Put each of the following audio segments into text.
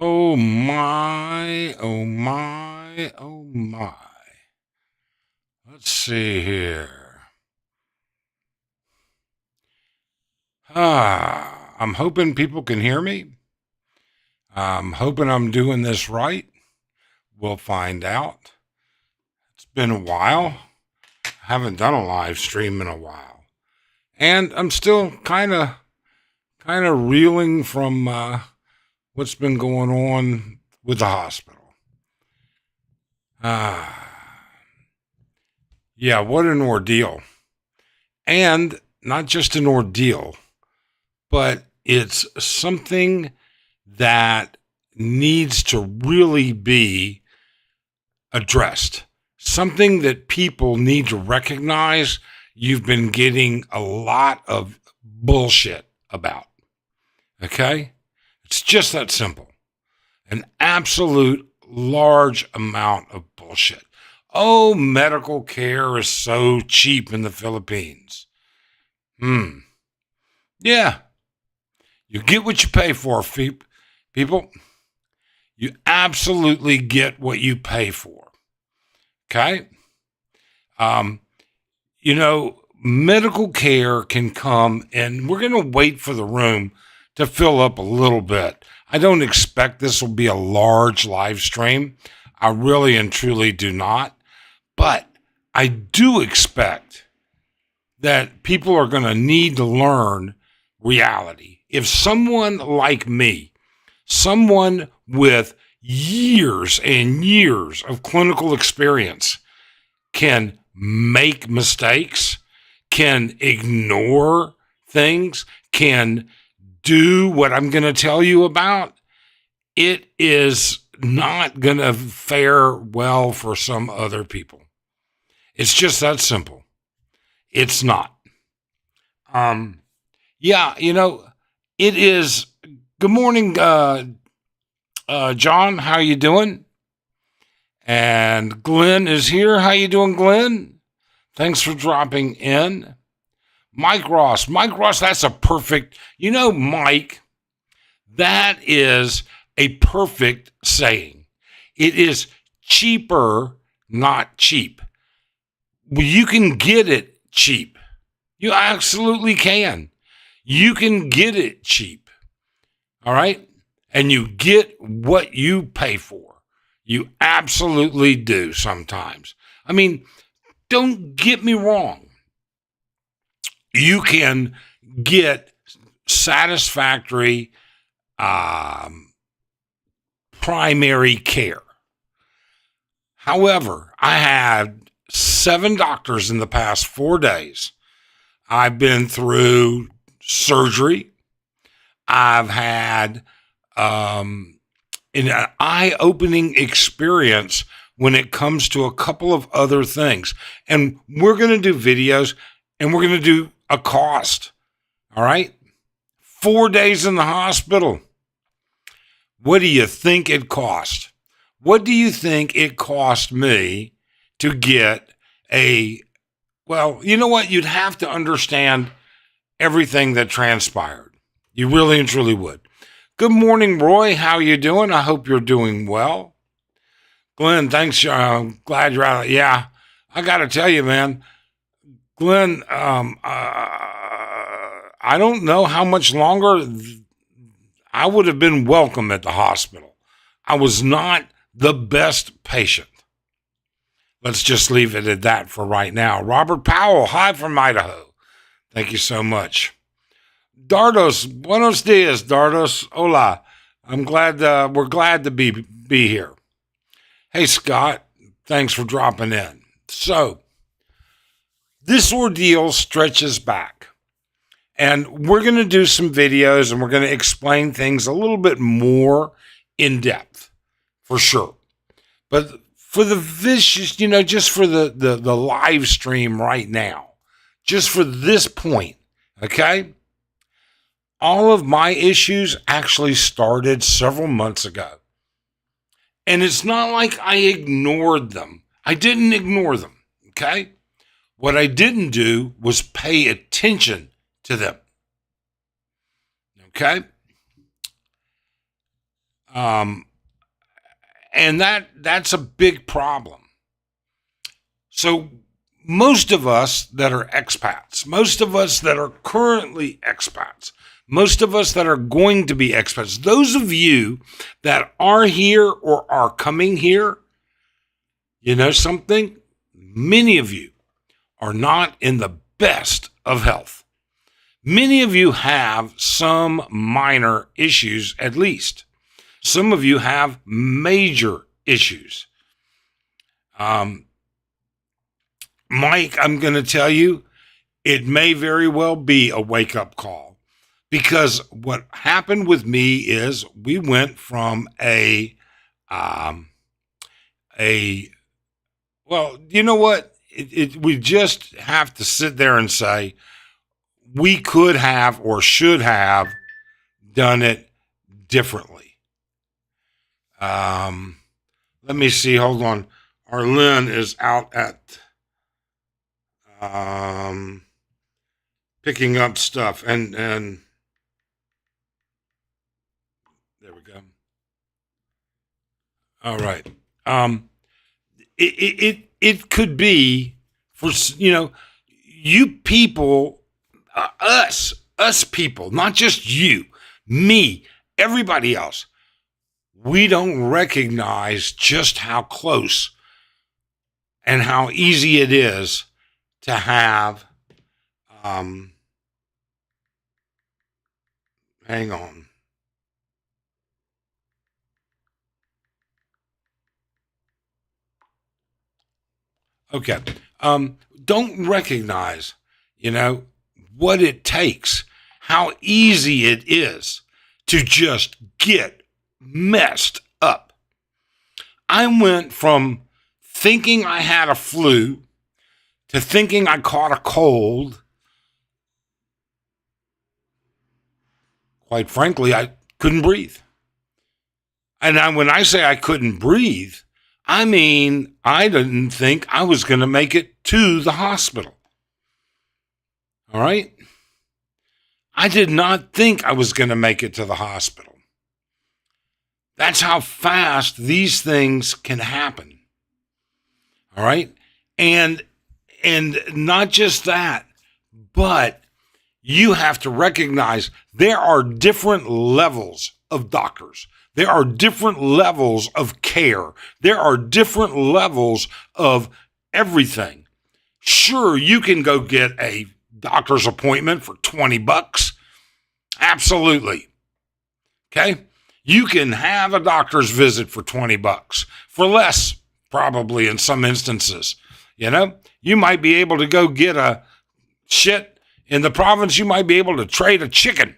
Oh my, oh my, oh my. Let's see here. I'm hoping people can hear me. I'm hoping I'm doing this right. We'll find out. It's been a while. I haven't done a live stream in a while. And I'm still kind of reeling from what's been going on with the hospital. Yeah, what an ordeal. And not just an ordeal, but it's something that needs to really be addressed. Something that people need to recognize you've been getting a lot of bullshit about. Okay? It's just that simple. An absolute large amount of bullshit. Oh, medical care is so cheap in the Philippines. Yeah. You get what you pay for, people. You absolutely get what you pay for. Okay? Medical care can come, and we're going to wait for the room to fill up a little bit. I don't expect this will be a large live stream. I really and truly do not. But I do expect that people are going to need to learn reality. If someone like me, someone with years and years of clinical experience, can make mistakes, can ignore things, can do what I'm going to tell you about, it is not going to fare well for some other people. It's just that simple. It's not. Yeah, it is. Good morning, John. How you doing? And Glenn is here. How you doing, Glenn? Thanks for dropping in. Mike Ross, that's a perfect, Mike, that is a perfect saying. It is cheaper, not cheap. Well, you can get it cheap. You absolutely can. You can get it cheap. All right? And you get what you pay for. You absolutely do sometimes. I mean, don't get me wrong. You can get satisfactory primary care. However, I had 7 doctors in the past 4 days. I've been through surgery. I've had an eye-opening experience when it comes to a couple of other things. And we're going to do videos, and we're going to do a cost. All right? 4 days in the hospital. What do you think it cost? What do you think it cost me to get well, you know what? You'd have to understand everything that transpired. You really and truly would. Good morning, Roy. How you doing? I hope you're doing well. Glenn, thanks. I'm glad you're out. Yeah, I got to tell you, man. Glenn, I don't know how much longer I would have been welcome at the hospital. I was not the best patient. Let's just leave it at that for right now. Robert Powell, hi from Idaho. Thank you so much. Dardos, buenos dias, Dardos. Hola. I'm glad, we're glad to be here. Hey, Scott, thanks for dropping in. So, this ordeal stretches back. And we're going to do some videos, and we're going to explain things a little bit more in depth, for sure. But for the vicious, just for the live stream right now, just for this point, okay? All of my issues actually started several months ago. And it's not like I ignored them. I didn't ignore them, okay? What I didn't do was pay attention to them. Okay? Um, and that's a big problem. So most of us that are expats, most of us that are currently expats, most of us that are going to be expats, those of you that are here or are coming here, you know something? Many of you are not in the best of health. Many of you have some minor issues, at least. Some of you have major issues. Mike, I'm going to tell you, it may very well be a wake-up call, because what happened with me is we went from well, you know what? We just have to sit there and say we could have or should have done it differently. Let me see. Hold on. Arlene is out at picking up stuff, and there we go. All right. It could be for, you know, you people, us people, not just you, me, everybody else. We don't recognize just how close and how easy it is to have, hang on. Okay. Don't recognize, you know, what it takes, how easy it is to just get messed up. I went from thinking I had a flu to thinking I caught a cold. Quite frankly, I couldn't breathe. And when I say I couldn't breathe, I mean, I didn't think I was going to make it to the hospital. All right? I did not think I was going to make it to the hospital. That's how fast these things can happen. All right? And not just that, but you have to recognize there are different levels of doctors. There are different levels of care. There are different levels of everything. Sure, you can go get a doctor's appointment for $20. Absolutely. Okay? You can have a doctor's visit for $20. For less, probably in some instances. You know, you might be able to go get a shit in the province. You might be able to trade a chicken.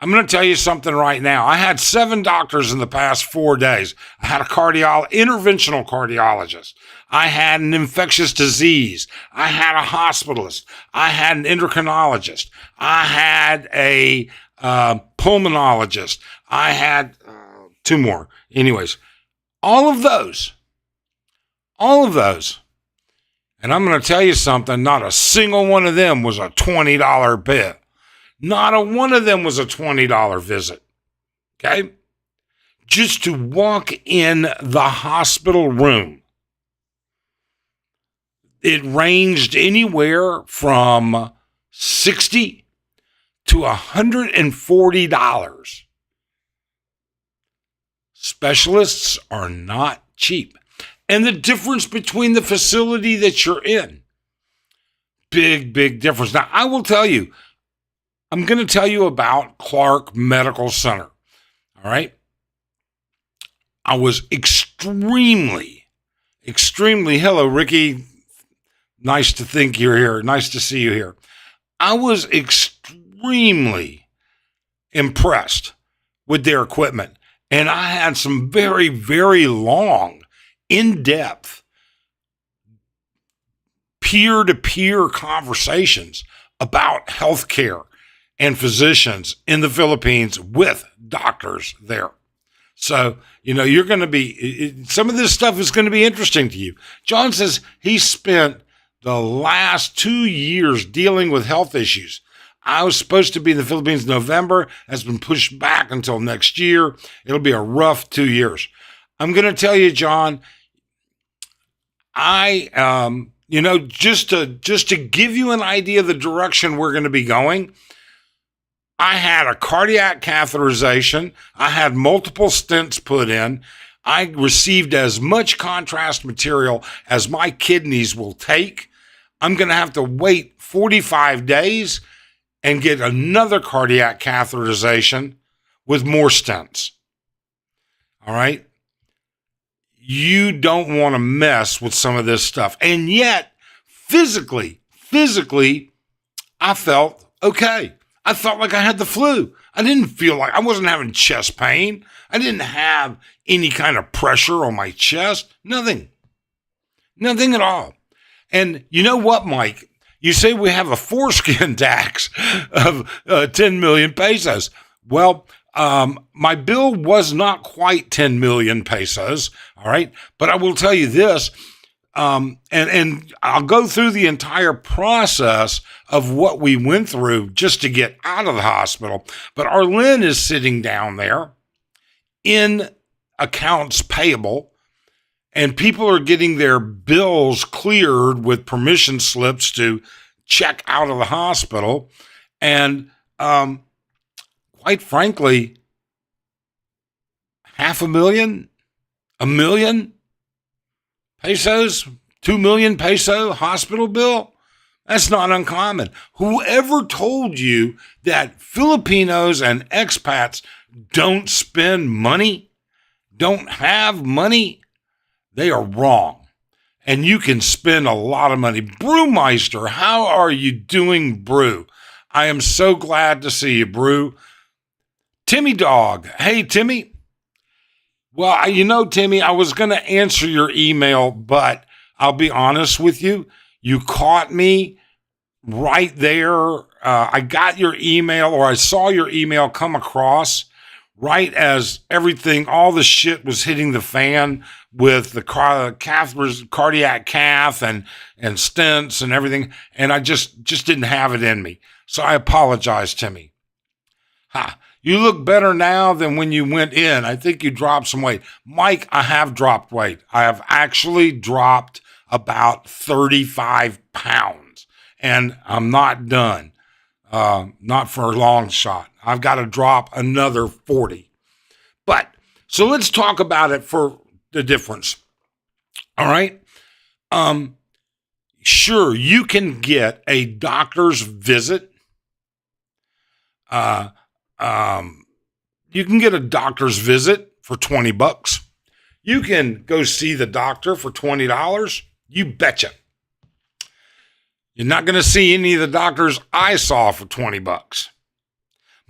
I'm going to tell you something right now. I had 7 doctors in the past 4 days. I had a interventional cardiologist. I had an infectious disease. I had a hospitalist. I had an endocrinologist. I had a pulmonologist. I had 2 more. Anyways, all of those. And I'm going to tell you something. Not a single one of them was a $20 bill. Not a one of them was a $20 visit. Okay? Just to walk in the hospital room. It ranged anywhere from $60 to $140. Specialists are not cheap. And the difference between the facility that you're in, big difference. Now, I will tell you, I'm going to tell you about Clark Medical Center. All right. I was extremely, hello, Ricky. Nice to think you're here. Nice to see you here. I was extremely impressed with their equipment. And I had some very, very long, in-depth, peer-to-peer conversations about healthcare and physicians in the Philippines with doctors there. So, you know, you're going to be, some of this stuff is going to be interesting to you. John says he spent the last 2 years dealing with health issues. I was supposed to be in the Philippines in November. Has been pushed back until next year. It'll be a rough 2 years. I'm going to tell you, John, just to give you an idea of the direction we're going to be going, I had a cardiac catheterization. I had multiple stents put in. I received as much contrast material as my kidneys will take. I'm going to have to wait 45 days and get another cardiac catheterization with more stents. All right? You don't want to mess with some of this stuff. And yet, physically, I felt okay. I felt like I had the flu. I didn't feel like I wasn't having chest pain. I didn't have any kind of pressure on my chest. Nothing at all. And you know what, Mike? You say we have a foreskin tax of 10 million pesos. Well, my bill was not quite 10 million pesos. All right. But I will tell you this. And I'll go through the entire process of what we went through just to get out of the hospital. But Arlen is sitting down there in accounts payable, and people are getting their bills cleared with permission slips to check out of the hospital. And quite frankly, $500,000, $1 million pesos, 2 million peso hospital bill. That's not uncommon. Whoever told you that Filipinos and expats don't spend money, don't have money, they are wrong. And you can spend a lot of money. Brewmeister, how are you doing, Brew? I am so glad to see you, Brew. Timmy Dog. Hey, Timmy. Well, Timmy, I was going to answer your email, but I'll be honest with you. You caught me right there. I got your email, or I saw your email come across right as everything, all the shit was hitting the fan with the cardiac cath and stents and everything. And I just didn't have it in me. So I apologize, Timmy. You look better now than when you went in. I think you dropped some weight. Mike, I have dropped weight. I have actually dropped about 35 pounds. And I'm not done. Not for a long shot. I've got to drop another 40. So let's talk about it for the difference. All right. Sure, you can get a doctor's visit. You can get a doctor's visit for $20. You can go see the doctor for $20. You betcha. You're not going to see any of the doctors I saw for $20.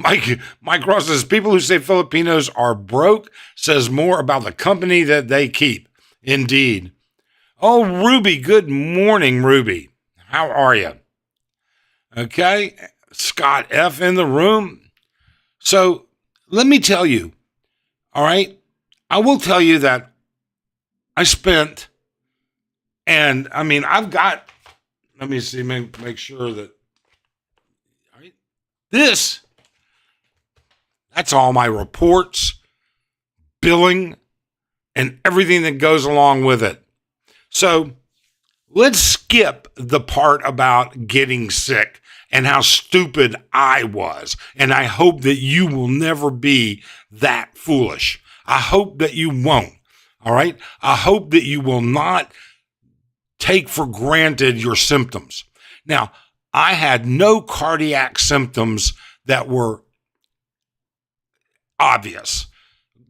Mike Ross says, people who say Filipinos are broke says more about the company that they keep. Indeed. Oh, Ruby, good morning, Ruby. How are you? Okay. Scott F. in the room. So let me tell you, all right, I will tell you that I spent, and I mean, I've got, let me see, make sure that, all right, that's all my reports, billing, and everything that goes along with it. So let's skip the part about getting sick and how stupid I was. And I hope that you will never be that foolish. I hope that you won't. All right. I hope that you will not take for granted your symptoms. Now, I had no cardiac symptoms that were obvious.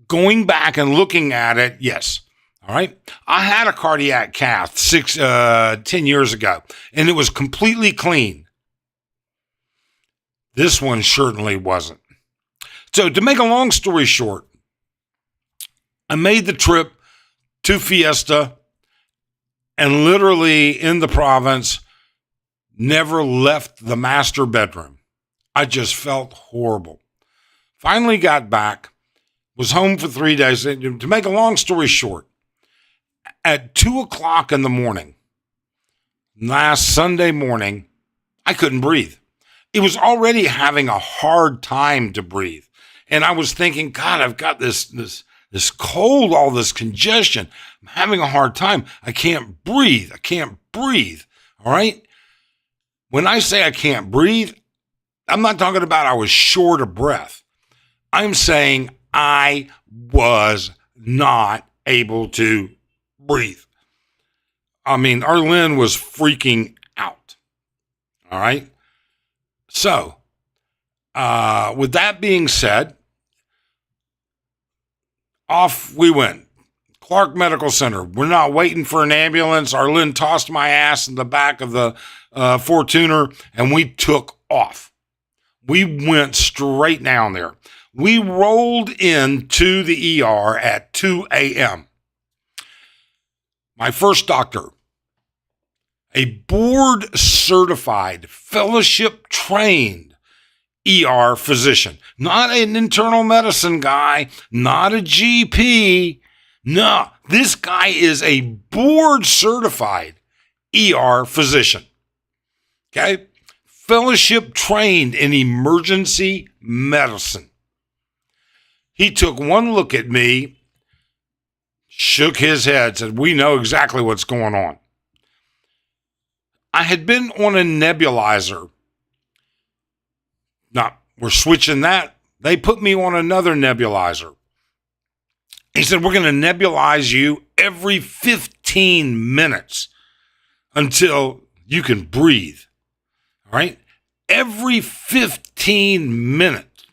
Going back and looking at it, yes. All right. I had a cardiac cath 10 years ago, and it was completely clean. This one certainly wasn't. So to make a long story short, I made the trip to Fiesta and literally in the province, never left the master bedroom. I just felt horrible. Finally got back, was home for 3 days. To make a long story short, at 2:00 in the morning, last Sunday morning, I couldn't breathe. It was already having a hard time to breathe. And I was thinking, God, I've got this cold, all this congestion. I'm having a hard time. I can't breathe. I can't breathe. All right. When I say I can't breathe, I'm not talking about I was short of breath. I'm saying I was not able to breathe. I mean, Arlene was freaking out. All right. So, with that being said, off we went. Clark Medical Center. We're not waiting for an ambulance. Arlene tossed my ass in the back of the Fortuner, and we took off. We went straight down there. We rolled into the ER at 2 a.m. My first doctor, a board-certified, fellowship-trained ER physician, not an internal medicine guy, not a GP. No, this guy is a board-certified ER physician. Okay? Fellowship trained in emergency medicine. He took one look at me, shook his head, said, "We know exactly what's going on." I had been on a nebulizer. Now, we're switching that. They put me on another nebulizer. He said, "We're going to nebulize you every 15 minutes until you can breathe." All right? Every 15 minutes.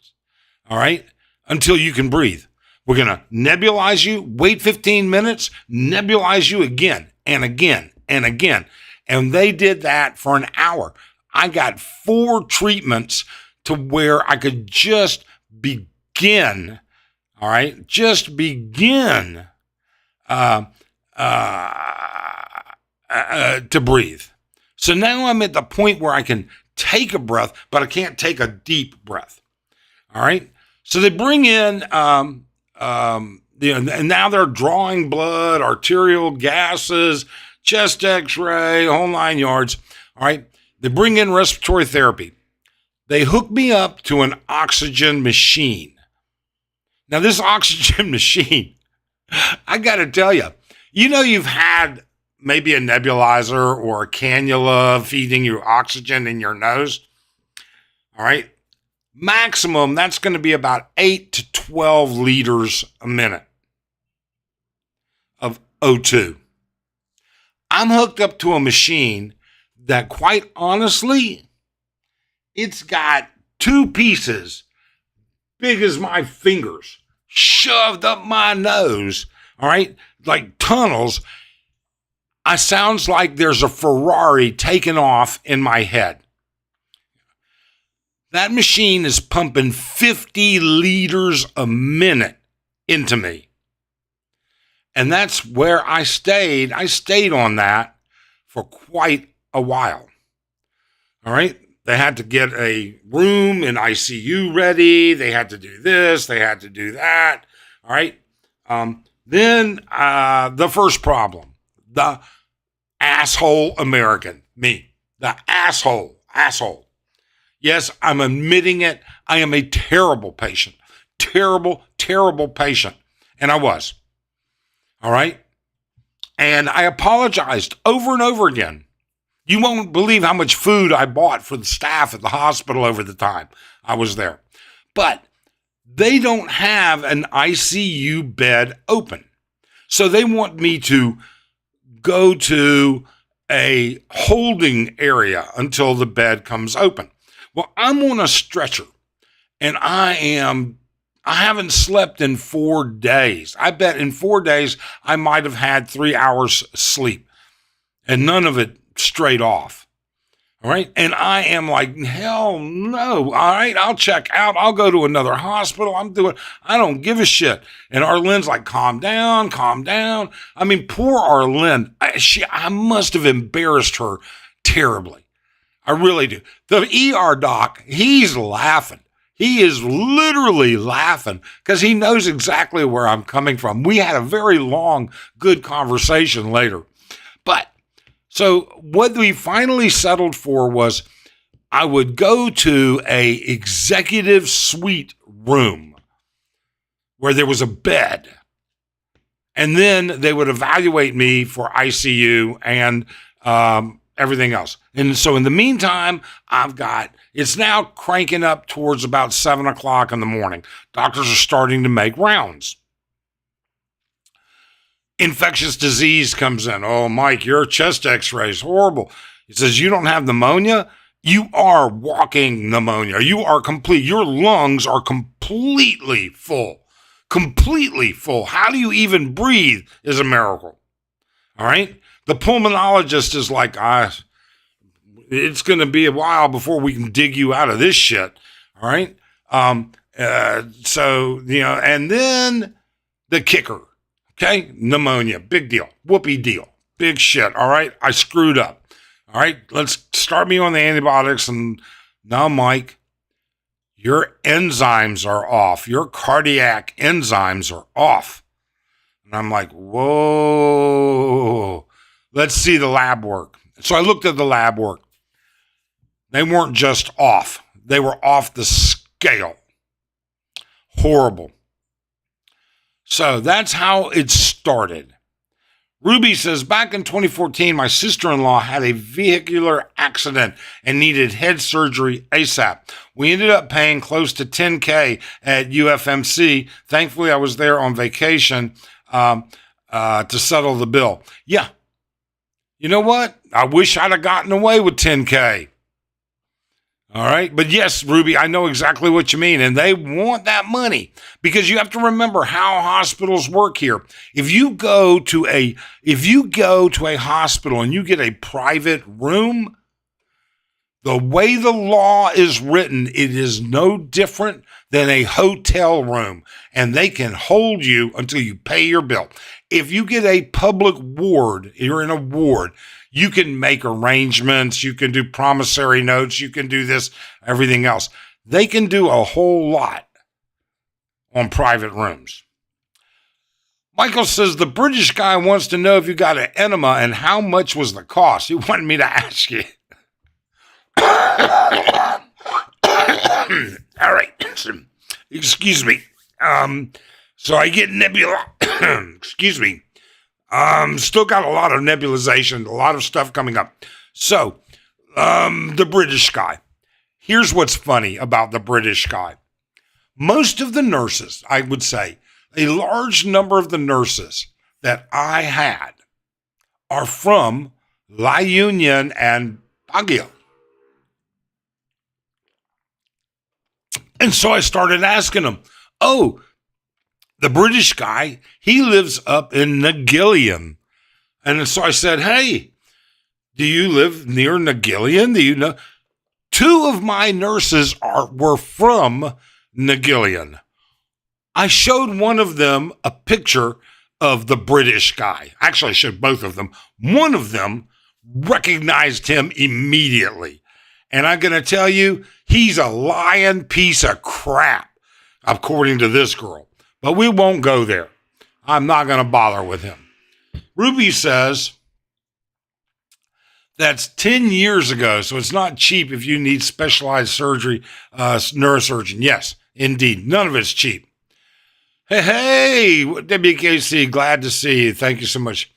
All right? Until you can breathe. We're going to nebulize you, wait 15 minutes, nebulize you again and again and again. And they did that for an hour. I got 4 treatments to where I could just begin, all right, just begin to breathe. So now I'm at the point where I can take a breath, but I can't take a deep breath. All right. So they bring in, and now they're drawing blood, arterial gases, chest x-ray, whole 9 yards. All right. They bring in respiratory therapy. They hook me up to an oxygen machine. Now, this oxygen machine, I got to tell you, you've had maybe a nebulizer or a cannula feeding you oxygen in your nose. All right. Maximum, that's going to be about 8 to 12 liters a minute of O2. I'm hooked up to a machine that, quite honestly, it's got 2 pieces big as my fingers shoved up my nose, all right, like tunnels. I sounds like there's a Ferrari taking off in my head. That machine is pumping 50 liters a minute into me. And that's where I stayed. I stayed on that for quite a while. All right. They had to get a room in ICU ready. They had to do this. They had to do that. All right. Then the first problem, the asshole American, me, the asshole. Yes, I'm admitting it. I am a terrible patient. Terrible patient. And I was. All right. And I apologized over and over again. You won't believe how much food I bought for the staff at the hospital over the time I was there. But they don't have an ICU bed open. So they want me to go to a holding area until the bed comes open. Well, I'm on a stretcher and I haven't slept in 4 days. I bet in 4 days I might have had 3 hours sleep and none of it straight off. All right. And I am like, hell no. All right. I'll check out. I'll go to another hospital. I don't give a shit. And Arlene's like, calm down. I mean, poor Arlene. I must have embarrassed her terribly. I really do. The ER doc, he's laughing. He is literally laughing because he knows exactly where I'm coming from. We had a very long, good conversation later. But so what we finally settled for was I would go to a executive suite room where there was a bed. And then they would evaluate me for ICU and everything else. And so in the meantime, it's now cranking up towards about 7 o'clock in the morning. Doctors are starting to make rounds. Infectious disease comes in. Oh, Mike, your chest x-ray is horrible. He says, you don't have pneumonia? You are walking pneumonia. You are complete. Your lungs are completely full. Completely full. How do you even breathe is a miracle. All right? The pulmonologist is like, it's going to be a while before we can dig you out of this shit. All right? So, and then the kicker. Okay? Pneumonia. Big deal. Whoopee deal. Big shit. All right? I screwed up. All right? Let's start me on the antibiotics. And now, Mike, your enzymes are off. Your cardiac enzymes are off. And I'm like, whoa. Let's see the lab work. So I looked at the lab work. They weren't just off. They were off the scale. Horrible. So that's how it started. Ruby says, back in 2014, my sister-in-law had a vehicular accident and needed head surgery ASAP. We ended up paying close to $10,000 at UFMC. Thankfully, I was there on vacation to settle the bill. Yeah. You know what? I wish I'd have gotten away with $10,000. All right. But yes, Ruby, I know exactly what you mean. And they want that money because you have to remember how hospitals work here. If you go to a hospital and you get a private room, the way the law is written, it is no different than a hotel room, and they can hold you until you pay your bill. If you get a public ward, you're in a ward, you can make arrangements, you can do promissory notes, you can do this, everything else. They can do a whole lot on private rooms. Michael says, the British guy wants to know if you got an enema and how much was the cost. He wanted me to ask you. All right. Excuse me. So I get nebula. Excuse me. Still got a lot of nebulization, a lot of stuff coming up. So, the British guy. Here's what's funny about the British guy. Most of the nurses, I would say, a large number of the nurses that I had are from La Union and Baguio. And so I started asking them, oh, the British guy, he lives up in Nagillion. And so I said, hey, do you live near Nagillion? Do you know? Two of my nurses were from Nagillion. I showed one of them a picture of the British guy. Actually, I showed both of them. One of them recognized him immediately. And I'm going to tell you, he's a lying piece of crap, according to this girl. But we won't go there. I'm not going to bother with him. Ruby says, that's 10 years ago, so it's not cheap if you need specialized surgery, neurosurgeon. Yes, indeed. None of it's cheap. Hey, WKC, glad to see you. Thank you so much.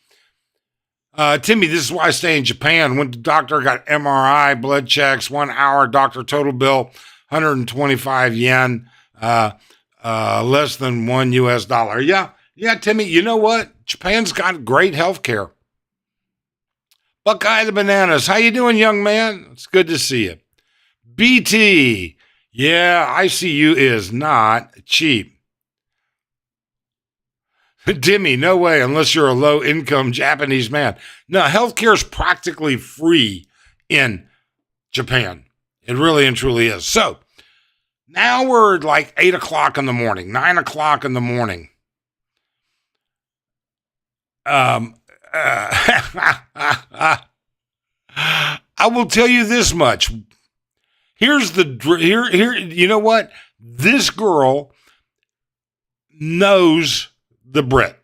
Timmy, this is why I stay in Japan. Went to doctor, got MRI, blood checks, 1 hour, doctor total bill, 125 yen, less than $1 US. Yeah, Timmy, you know what? Japan's got great health care. Buckeye the Bananas, how you doing, young man? It's good to see you. BT, yeah, ICU is not cheap. Timmy, no way, unless you're a low-income Japanese man. No, healthcare is practically free in Japan. It really and truly is. So, now we're like 8 o'clock in the morning, 9 o'clock in the morning. I will tell you this much. Here, you know what? This girl knows the Brit.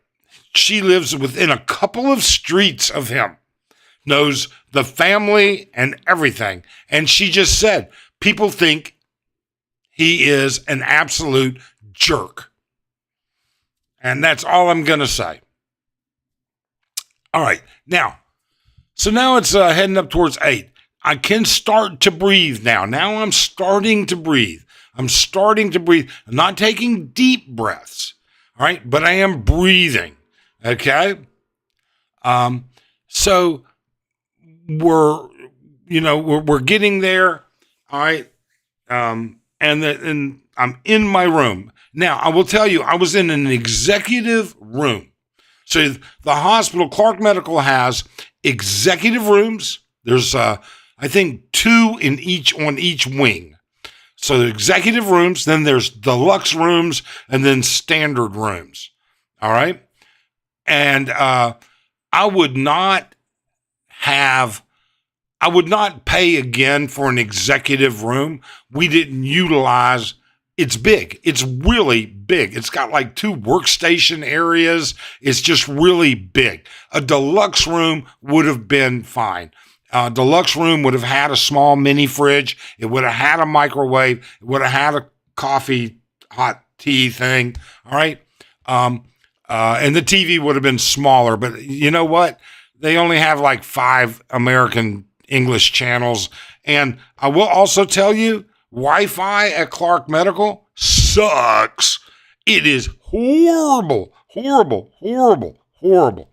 She lives within a couple of streets of him. Knows the family and everything. And she just said, people think he is an absolute jerk. And that's all I'm going to say. All right. Now it's heading up towards 8. I can start to breathe now. Now I'm starting to breathe. I'm not taking deep breaths. All right. But I am breathing. Okay. So we're getting there. All right. And I'm in my room. Now, I will tell you, I was in an executive room. So the hospital, Clark Medical, has executive rooms. There's, I think, 2 on each wing. So the executive rooms, then there's deluxe rooms, and then standard rooms. All right? And I would not pay again for an executive room. We didn't utilize. It's big. It's really big. It's got like 2 workstation areas. It's just really big. A deluxe room would have been fine. Deluxe room would have had a small mini fridge. It would have had a microwave. It would have had a coffee, hot tea thing. All right. And the TV would have been smaller. But you know what? They only have like 5 American English channels. And I will also tell you, Wi-Fi at Clark Medical sucks. It is horrible, horrible, horrible, horrible.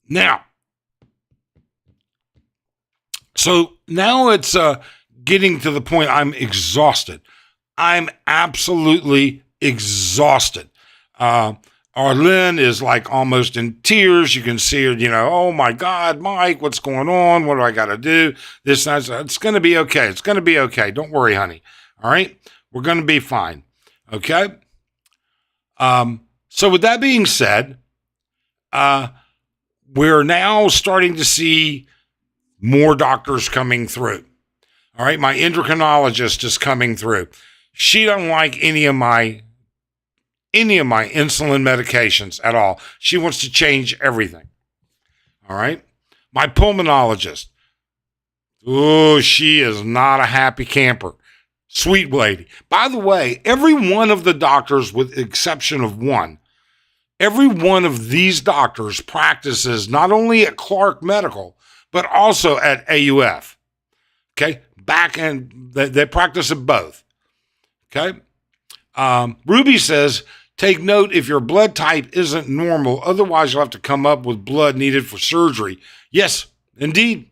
Now, so now it's getting to the point I'm exhausted. I'm absolutely exhausted. Arlene is like almost in tears. You can see her, oh my God, Mike, what's going on? What do I got to do? This, that. It's going to be okay. It's going to be okay. Don't worry, honey. All right. We're going to be fine. Okay. So with that being said, we're now starting to see more doctors coming through. All right. My endocrinologist is coming through. She doesn't like any of my insulin medications at all. She wants to change everything. All right. My pulmonologist. Oh, she is not a happy camper. Sweet lady. By the way, every one of the doctors, with the exception of one, every one of these doctors practices not only at Clark Medical, but also at AUF. Okay. They practice at both. Okay. Ruby says, take note if your blood type isn't normal. Otherwise, you'll have to come up with blood needed for surgery. Yes, indeed.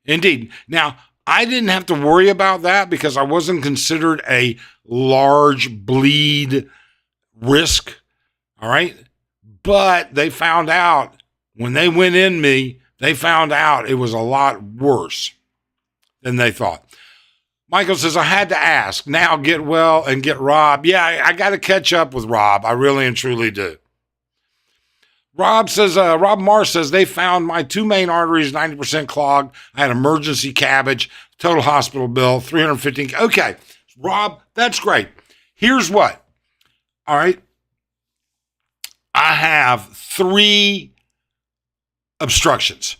Indeed. Now, I didn't have to worry about that because I wasn't considered a large bleed risk. All right. But they found out when they went in me, they found out it was a lot worse than they thought. Michael says, I had to ask. Now get well and get Rob. Yeah, I got to catch up with Rob. I really and truly do. Rob Mars says, they found my 2 main arteries 90% clogged. I had emergency cabbage, total hospital bill, $315. Okay, Rob, that's great. Here's what. All right. I have 3 obstructions.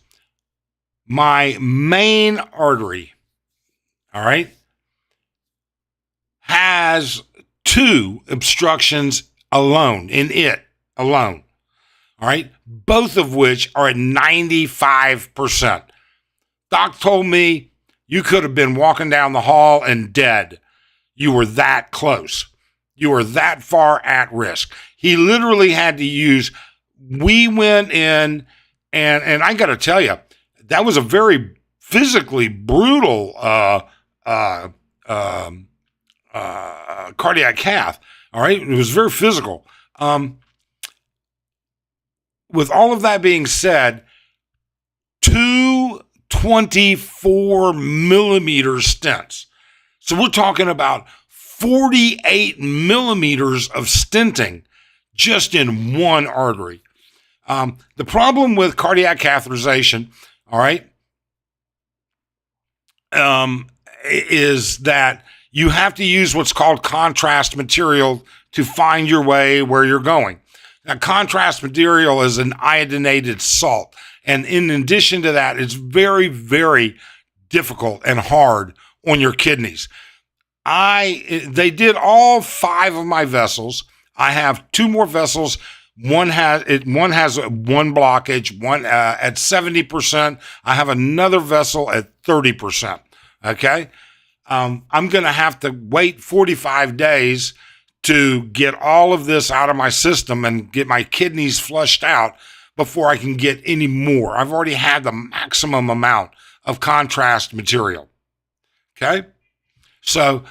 My main artery, all right, has 2 obstructions alone, in it alone. All right. Both of which are at 95%. Doc told me you could have been walking down the hall and dead. You were that close. You were that far at risk. He literally had to use, we went in and I got to tell you, that was a very physically brutal, cardiac cath. All right. It was very physical. With all of that being said, 2 24 millimeter stents. So we're talking about 48 millimeters of stenting just in one artery. The problem with cardiac catheterization, all right, is that you have to use what's called contrast material to find your way where you're going. Now, contrast material is an iodinated salt, And in addition to that, it's very, very difficult and hard on your kidneys. They did all 5 of my vessels. I have 2 more vessels. One has one blockage, one at 70%. I have another vessel at 30%. Okay. I'm going to have to wait 45 days to get all of this out of my system and get my kidneys flushed out before I can get any more. I've already had the maximum amount of contrast material. Okay. So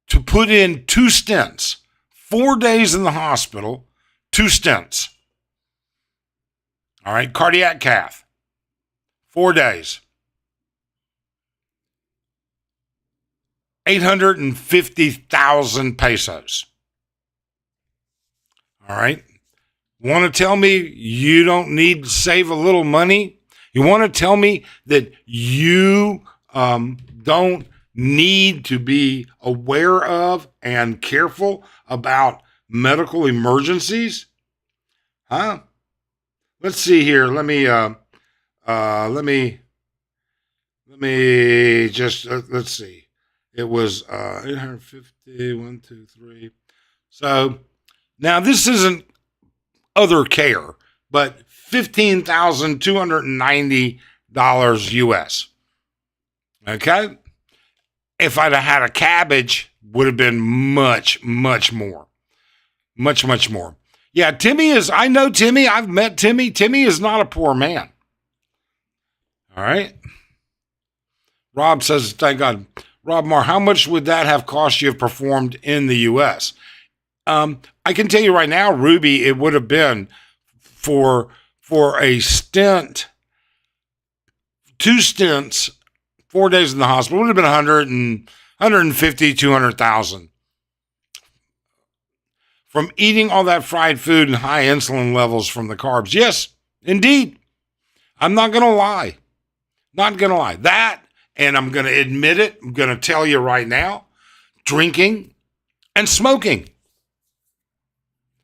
to put in 2 stents, 4 days in the hospital, 2 stents. All right. Cardiac cath, 4 days. 850,000 pesos. All right. Want to tell me you don't need to save a little money? You want to tell me that you don't need to be aware of and careful about medical emergencies? Huh? Let's see here. Let me just, let's see. It was 850, 1, 2, 3. So now this isn't other care, but $15,290 US. Okay? If I'd have had a cabbage, would have been much, much more. Much, much more. Yeah, I know Timmy. I've met Timmy. Timmy is not a poor man. All right? Rob says, thank God. Rob Marr, how much would that have cost you if performed in the U.S.? I can tell you right now, Ruby, it would have been for a stent, 2 stents, 4 days in the hospital, would have been 150, 200,000. From eating all that fried food and high insulin levels from the carbs. Yes, indeed. I'm not going to lie. Not going to lie. That, and I'm going to admit it, I'm going to tell you right now, drinking and smoking.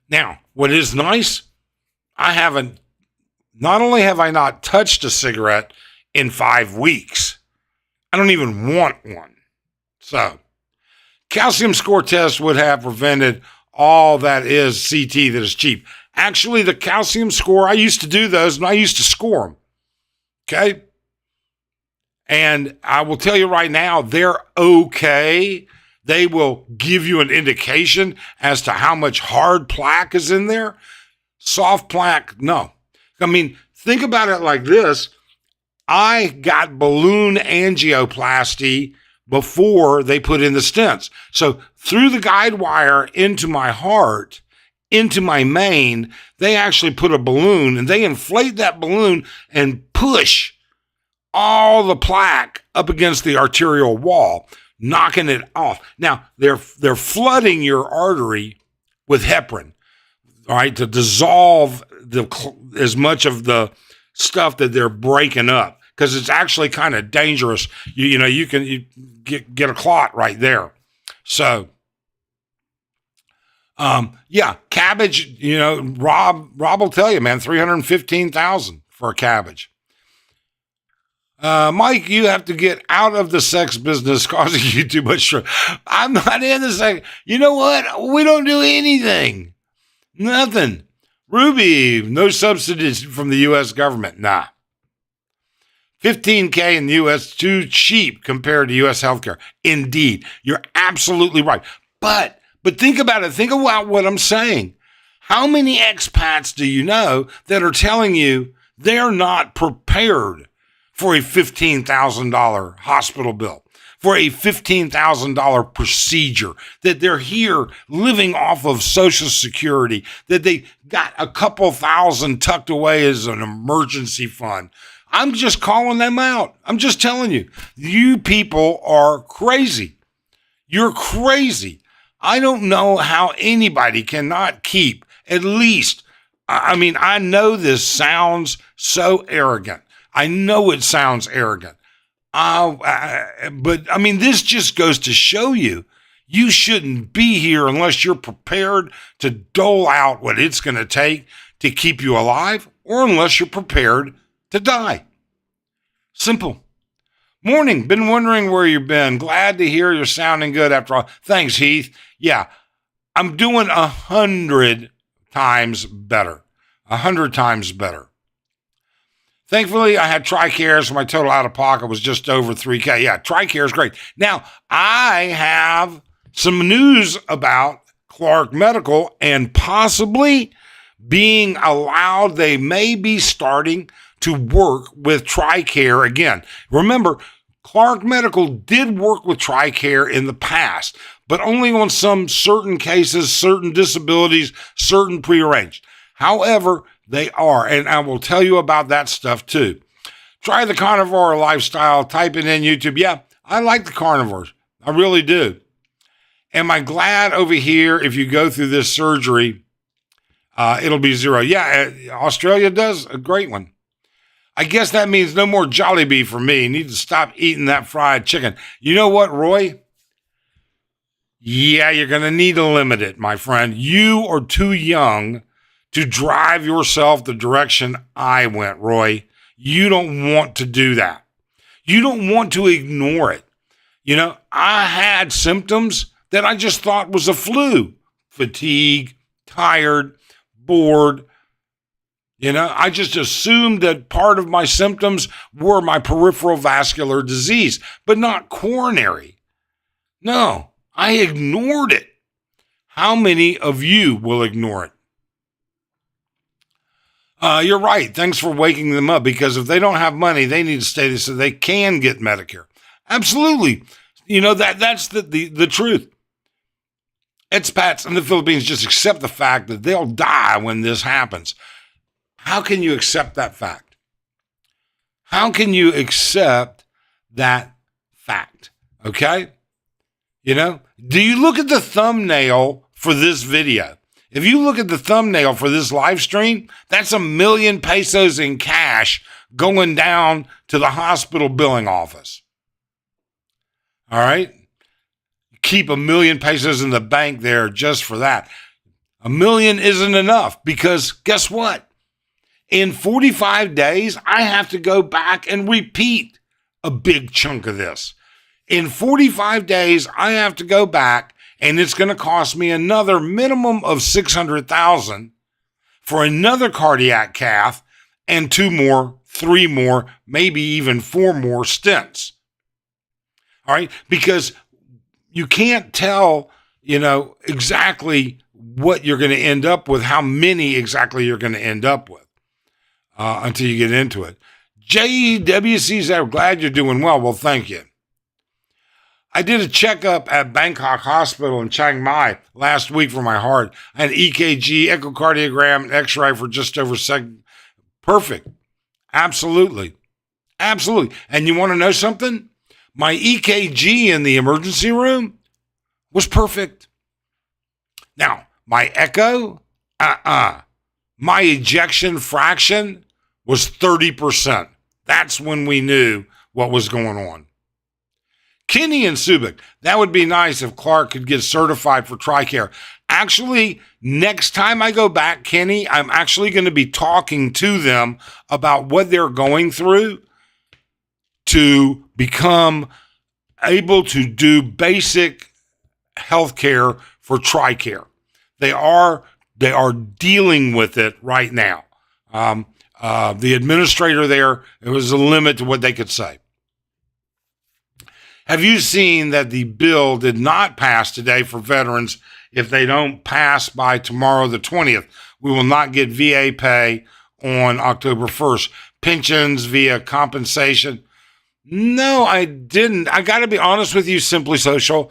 Now, what is nice, not only have I not touched a cigarette in 5 weeks, I don't even want one. So, calcium score test would have prevented all that is CT that is cheap. Actually, the calcium score, I used to do those and I used to score them. Okay? And I will tell you right now, they're okay. They will give you an indication as to how much hard plaque is in there. Soft plaque, no. I mean, think about it like this. I got balloon angioplasty before they put in the stents. So through the guide wire into my heart, into my main, they actually put a balloon and they inflate that balloon and push all the plaque up against the arterial wall, knocking it off. Now, they're flooding your artery with heparin, all right, to dissolve as much of the stuff that they're breaking up, because it's actually kind of dangerous. You can get a clot right there. So, yeah, cabbage, Rob will tell you, man, 315,000 for a cabbage. Mike, you have to get out of the sex business causing you too much stress. I'm not in the sex. You know what? We don't do anything. Nothing. Ruby, no subsidies from the U.S. government. Nah. $15K in the U.S., too cheap compared to U.S. healthcare. Indeed. You're absolutely right. But think about it. Think about what I'm saying. How many expats do you know that are telling you they're not prepared for a $15,000 hospital bill, for a $15,000 procedure, that they're here living off of Social Security, that they got a couple thousand tucked away as an emergency fund? I'm just calling them out. I'm just telling you, you people are crazy. You're crazy. I don't know how anybody cannot keep at least, I know this sounds so arrogant. I know it sounds arrogant. But this just goes to show you shouldn't be here unless you're prepared to dole out what it's going to take to keep you alive, or unless you're prepared to die. Simple. Morning. Been wondering where you've been. Glad to hear you're sounding good after all. Thanks, Heath. Yeah, I'm doing 100 times better. 100 times better. Thankfully, I had TRICARE, so my total out-of-pocket was just over $3,000. Yeah, TRICARE is great. Now, I have some news about Clark Medical and possibly being allowed, they may be starting to work with TRICARE again. Remember, Clark Medical did work with TRICARE in the past, but only on some certain cases, certain disabilities, certain prearranged. However, they are, and I will tell you about that stuff too. Try the carnivore lifestyle, type it in YouTube. Yeah, I like the carnivores. I really do. Am I glad over here if you go through this surgery, it'll be zero? Yeah, Australia does a great one. I guess that means no more Jollibee for me. Need to stop eating that fried chicken. You know what, Roy? Yeah, you're going to need to limit it, my friend. You are too young to drive yourself the direction I went, Roy. You don't want to do that. You don't want to ignore it. You know, I had symptoms that I just thought was a flu. Fatigue, tired, bored. You know, I just assumed that part of my symptoms were my peripheral vascular disease, but not coronary. No, I ignored it. How many of you will ignore it? You're right. Thanks for waking them up, because if they don't have money, they need to stay there so they can get Medicare. Absolutely. You know, that's the truth. Expats in the Philippines just accept the fact that they'll die when this happens. How can you accept that fact? How can you accept that fact? Okay? You know, do you look at the thumbnail for this video? If you look at the thumbnail for this live stream, that's 1 million pesos in cash going down to the hospital billing office. All right? Keep 1 million pesos in the bank there just for that. 1 million isn't enough, because guess what? In 45 days, I have to go back and repeat a big chunk of this. In 45 days, I have to go back, and it's going to cost me another minimum of $600,000 for another cardiac cath and 2 more, 3 more, maybe even 4 more stents. All right? Because you can't tell, you know, exactly what you're going to end up with, how many exactly you're going to end up with until you get into it. JWC's, I'm glad you're doing well. Well, thank you. I did a checkup at Bangkok Hospital in Chiang Mai last week for my heart. I had an EKG, echocardiogram, and x-ray for just over a second. Perfect. Absolutely. Absolutely. And you want to know something? My EKG in the emergency room was perfect. Now, my echo, my ejection fraction was 30%. That's when we knew what was going on. Kenny and Subic, that would be nice if Clark could get certified for TRICARE. Actually, next time I go back, Kenny, I'm actually going to be talking to them about what they're going through to become able to do basic health care for TRICARE. They are dealing with it right now. The administrator there, it was a limit to what they could say. Have you seen that the bill did not pass today for veterans? If they don't pass by tomorrow, the 20th, we will not get VA pay on October 1st. Pensions via compensation. No, I didn't. I got to be honest with you, Simply Social.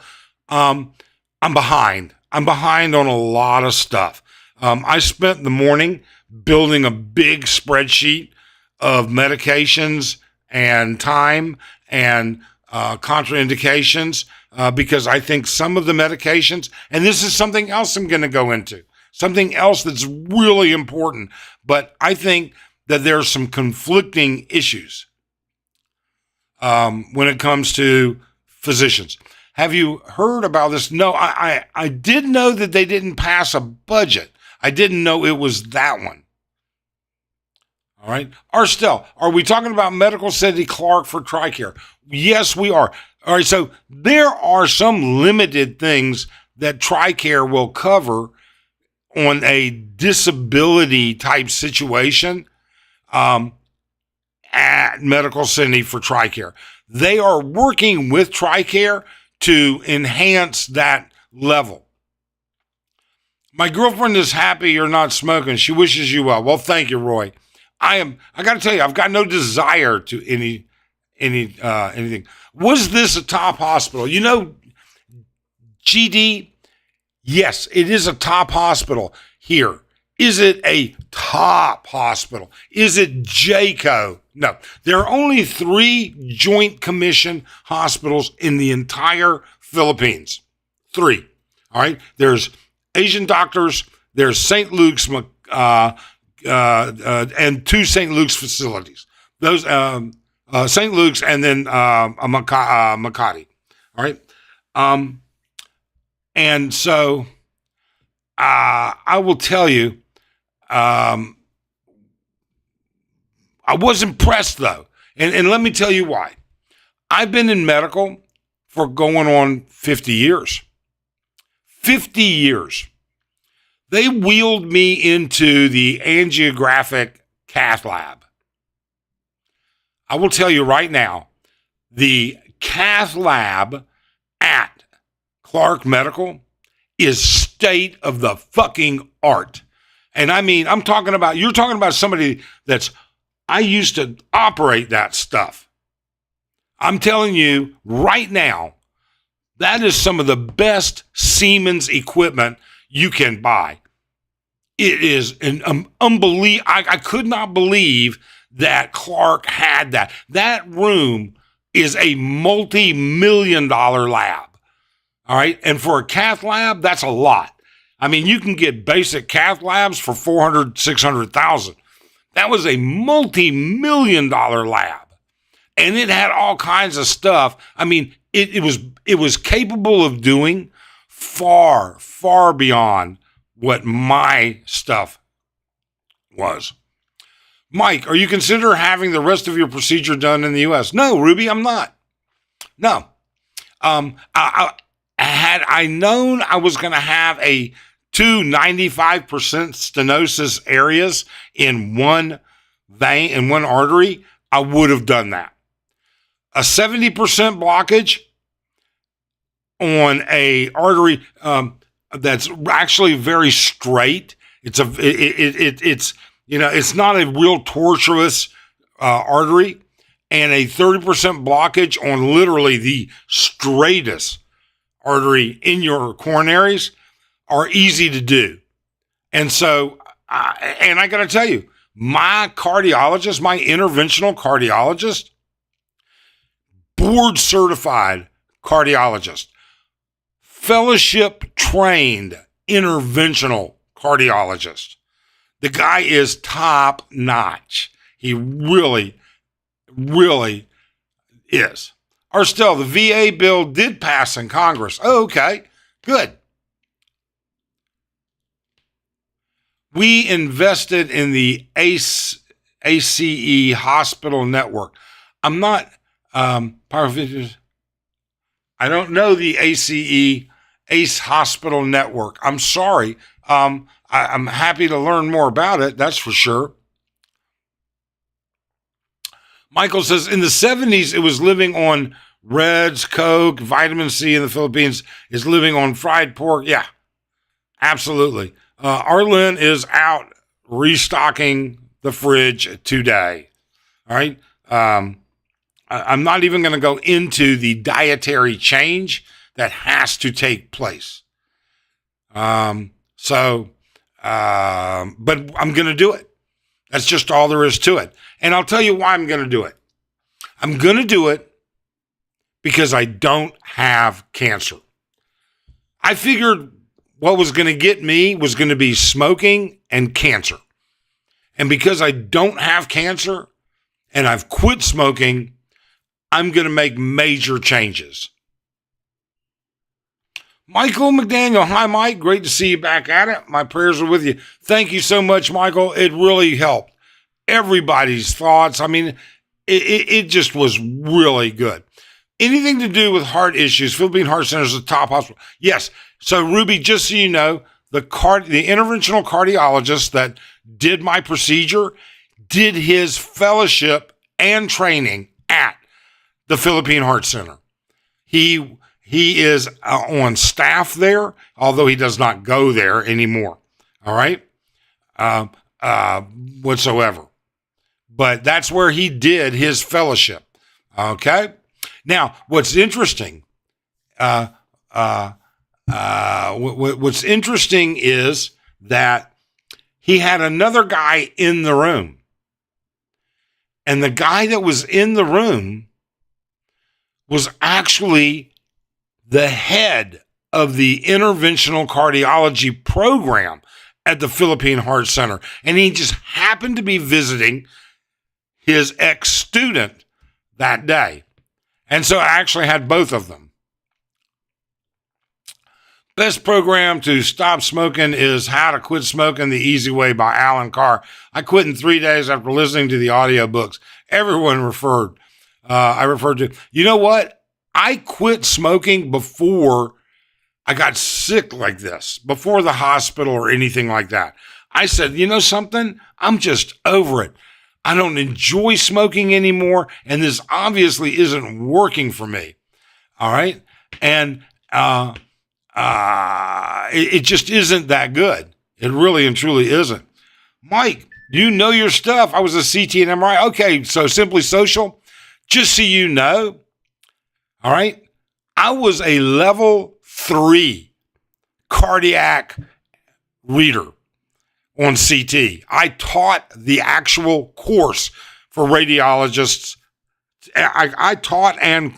I'm behind. I'm behind on a lot of stuff. I spent the morning building a big spreadsheet of medications and time and contraindications because I think some of the medications, and this is something else I'm going to go into, something else that's really important, but I think that there's some conflicting issues when it comes to physicians. Have you heard about this? No, I did know that they didn't pass a budget. I didn't know it was that one. All right. Still, are we talking about Medical City Clark for TRICARE? Yes, we are. All right. So there are some limited things that TRICARE will cover on a disability type situation at Medical City for TRICARE. They are working with TRICARE to enhance that level. My girlfriend is happy you're not smoking. She wishes you well. Well, thank you, Roy. I got to tell you, I've got no desire to anything. Was this a top hospital? You know, GD, yes, it is a top hospital here. Is it a top hospital? Is it JCO? No. There are only 3 Joint Commission hospitals in the entire Philippines. 3. All right. There's Asian doctors. There's St. Luke's and 2 St. Luke's facilities. Those St. Luke's and then Makati. All right. And so I will tell you, I was impressed though. And let me tell you why. I've been in medical for going on 50 years. 50 years. They wheeled me into the angiographic cath lab. I will tell you right now, the cath lab at Clark Medical is state of the fucking art. And I mean, you're talking about somebody I used to operate that stuff. I'm telling you right now, that is some of the best Siemens equipment you can buy. It is an unbelievable. I could not believe that Clark had that. That room is a multi-million-dollar lab. All right. And for a cath lab, that's a lot. I mean, you can get basic cath labs for $400,000, $600,000. That was a multi-million-dollar lab. And it had all kinds of stuff. I mean, it was capable of doing far, far beyond what my stuff was. Mike, are you considering having the rest of your procedure done in the U.S.? No, Ruby, I'm not. No. Had I known I was going to have two 95% stenosis areas in one vein, in one artery, I would have done that. A 70% blockage on a artery that's actually very straight. It's not a real tortuous artery, and a 30% blockage on literally the straightest artery in your coronaries are easy to do. And so, and I got to tell you, my cardiologist, my interventional cardiologist, board certified cardiologist, fellowship trained interventional cardiologist. The guy is top notch. He really, really is. Or still, the VA bill did pass in Congress. Oh, okay, good. We invested in the ACE hospital network. I'm not I don't know the ACE hospital network. I'm sorry. I'm happy to learn more about it. That's for sure. Michael says in the 70s, it was living on Reds, Coke, vitamin C in the Philippines is living on fried pork. Yeah, absolutely. Arlen is out restocking the fridge today. All right. I'm not even going to go into the dietary change that has to take place. But I'm going to do it. That's just all there is to it. And I'll tell you why I'm going to do it. I'm going to do it because I don't have cancer. I figured what was going to get me was going to be smoking and cancer. And because I don't have cancer and I've quit smoking, I'm going to make major changes. Michael McDaniel. Hi, Mike. Great to see you back at it. My prayers are with you. Thank you so much, Michael. It really helped. everybody's thoughts. I mean, it just was really good. Anything to do with heart issues, Philippine Heart Center is the top hospital. Yes. So, Ruby, just so you know, the interventional cardiologist that did my procedure did his fellowship and training at the Philippine Heart Center. He is on staff there, although he does not go there anymore. All right, whatsoever. But that's where he did his fellowship. Okay. Now, what's interesting? What's interesting is that he had another guy in the room. And the guy that was in the room was actually the head of the interventional cardiology program at the Philippine Heart Center. And he just happened to be visiting his ex-student that day. And so I actually had both of them. Best program to stop smoking is How to Quit Smoking the Easy Way by Alan Carr. I quit in 3 days after listening to the audiobooks. Everyone I referred to. You know what? I quit smoking before I got sick like this, before the hospital or anything like that. I said, you know something? I'm just over it. I don't enjoy smoking anymore, and this obviously isn't working for me. All right? And it just isn't that good. It really and truly isn't. Mike, you know your stuff. I was a CT and MRI. Okay, so Simply Social, just so you know, all right, I was a level 3 cardiac reader on CT. I taught the actual course for radiologists. I taught and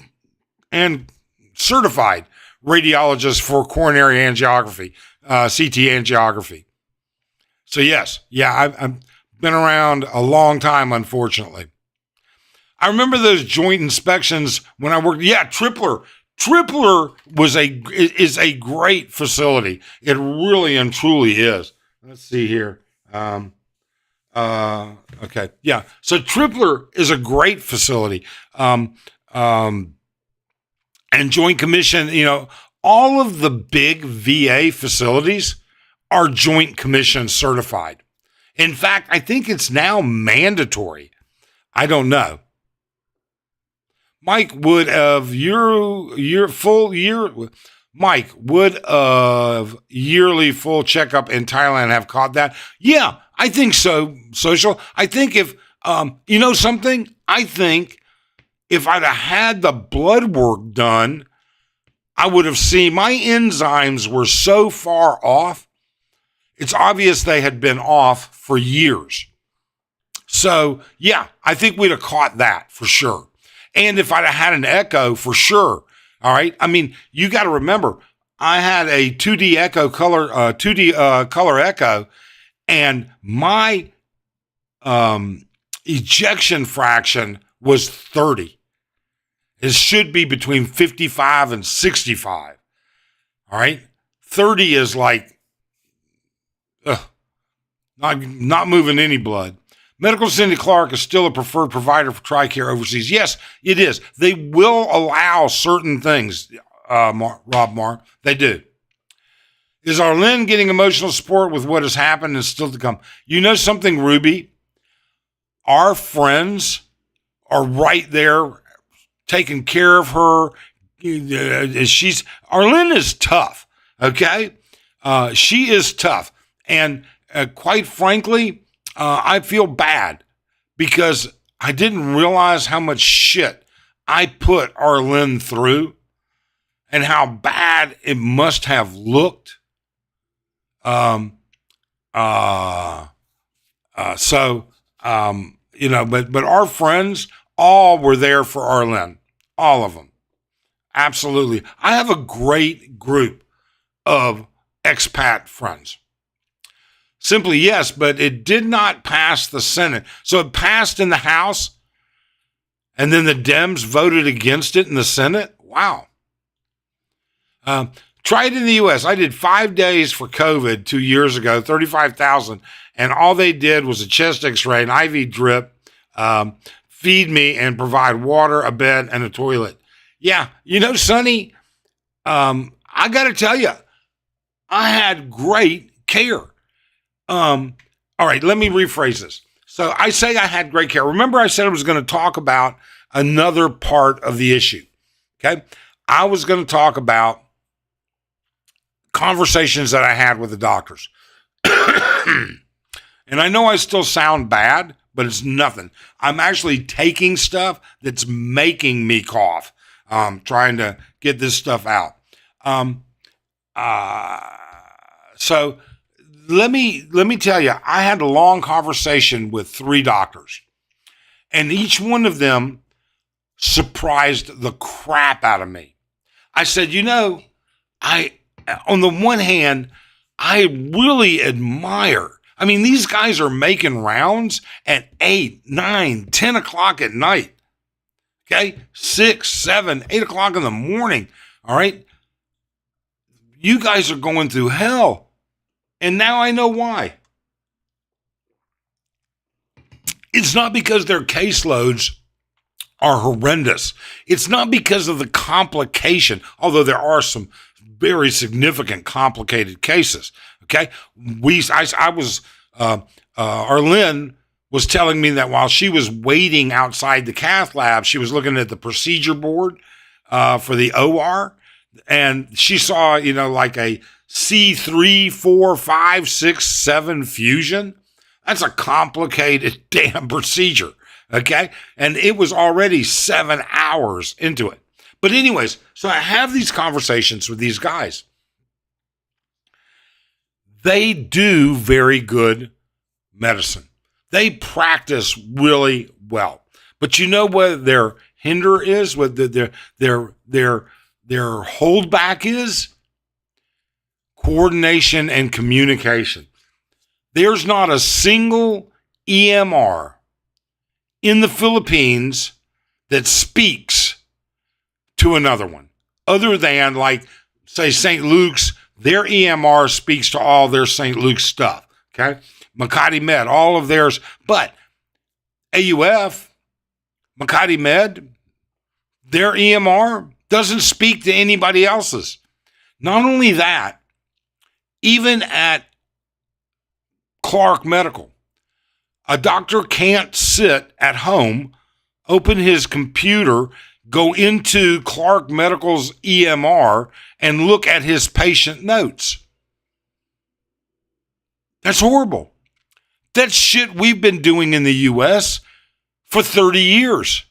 certified radiologists for coronary angiography, CT angiography. So yes, I've been around a long time, unfortunately. I remember those joint inspections when I worked. Yeah, Tripler. Tripler is a great facility. It really and truly is. Let's see here. Okay. Yeah. So Tripler is a great facility. And Joint Commission, all of the big VA facilities are Joint Commission certified. In fact, I think it's now mandatory. I don't know. Mike, would of yearly full checkup in Thailand have caught that? Yeah, I think so, Social. I think if, something? I think if I'd have had the blood work done, I would have seen my enzymes were so far off. It's obvious they had been off for years. So, yeah, I think we'd have caught that for sure. And if I'd have had an echo, for sure. All right. I mean, you got to remember, I had a 2D echo color, color echo, and my ejection fraction was 30. It should be between 55 and 65. All right. 30 is like, not moving any blood. Medical Cindy Clark is still a preferred provider for TRICARE overseas. Yes, it is. They will allow certain things, Rob Marr. They do. Is Arlene getting emotional support with what has happened and still to come? You know something, Ruby? Our friends are right there taking care of her. Arlene is tough, okay? She is tough. And quite frankly, I feel bad because I didn't realize how much shit I put Arlene through and how bad it must have looked. But our friends all were there for Arlene, all of them. Absolutely. I have a great group of expat friends. Simply yes, but it did not pass the Senate. So it passed in the House, and then the Dems voted against it in the Senate? Wow. Try it in the U.S. I did 5 days for COVID 2 years ago, 35,000, and all they did was a chest X-ray, an IV drip, feed me, and provide water, a bed, and a toilet. Yeah, Sonny, I got to tell you, I had great care. All right, let me rephrase this. So I say I had great care. Remember, I said I was going to talk about another part of the issue. Okay, I was going to talk about conversations that I had with the doctors. And I know I still sound bad, but it's nothing. I'm actually taking stuff that's making me cough, trying to get this stuff out. So let me tell you, I had a long conversation with 3 doctors, and each one of them surprised the crap out of me. I said, on the one hand, I really admire. I mean, these guys are making rounds at 8, 9, 10 o'clock at night. Okay? 6, 7, 8 o'clock in the morning. All right? You guys are going through hell. And now I know why. It's not because their caseloads are horrendous. It's not because of the complication, although there are some very significant complicated cases. Okay. Arlene was telling me that while she was waiting outside the cath lab, she was looking at the procedure board, for the OR, and she saw, like a C3, 4, 5, 6, 7 fusion. That's a complicated damn procedure. Okay. And it was already 7 hours into it. But anyways, so I have these conversations with these guys. They do very good medicine. They practice really well. But you know what their hinder is, what their holdback is? Coordination and communication. There's not a single EMR in the Philippines that speaks to another one, other than, like, say, St. Luke's. Their EMR speaks to all their St. Luke's stuff. Okay, Makati Med, all of theirs, but AUF, Makati Med, their EMR doesn't speak to anybody else's. Not only that, even at Clark Medical, a doctor can't sit at home, open his computer, go into Clark Medical's EMR, and look at his patient notes. That's horrible. That's shit we've been doing in the U.S. for 30 years.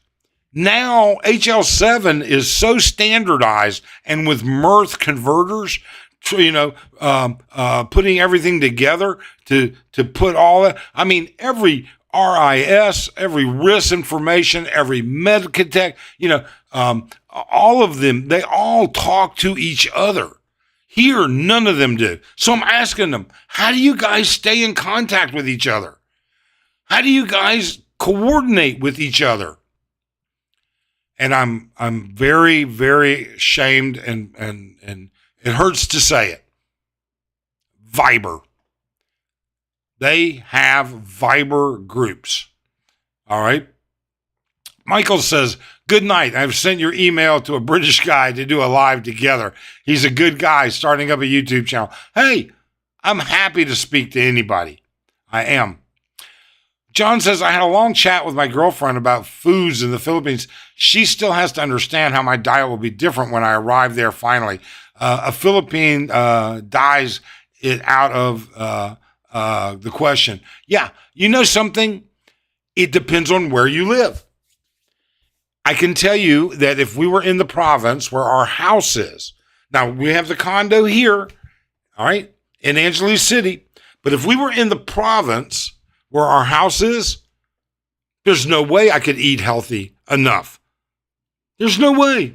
Now, HL7 is so standardized, and with mirth converters, putting everything together to put all that. I mean, every RIS, every risk information, every Medicatech, all of them, they all talk to each other. Here, none of them do. So I'm asking them, how do you guys stay in contact with each other? How do you guys coordinate with each other? And I'm very, very ashamed, and it hurts to say it. Viber. They have Viber groups. All right. Michael says, good night. I've sent your email to a British guy to do a live together. He's a good guy starting up a YouTube channel. Hey, I'm happy to speak to anybody. I am. John says, I had a long chat with my girlfriend about foods in the Philippines. She still has to understand how my diet will be different when I arrive there finally. A Philippine dies it out of the question. Yeah, you know something? It depends on where you live. I can tell you that if we were in the province where our house is, now we have the condo here, all right, in Angeles City, but if we were in the province where our house is, there's no way I could eat healthy enough. There's no way.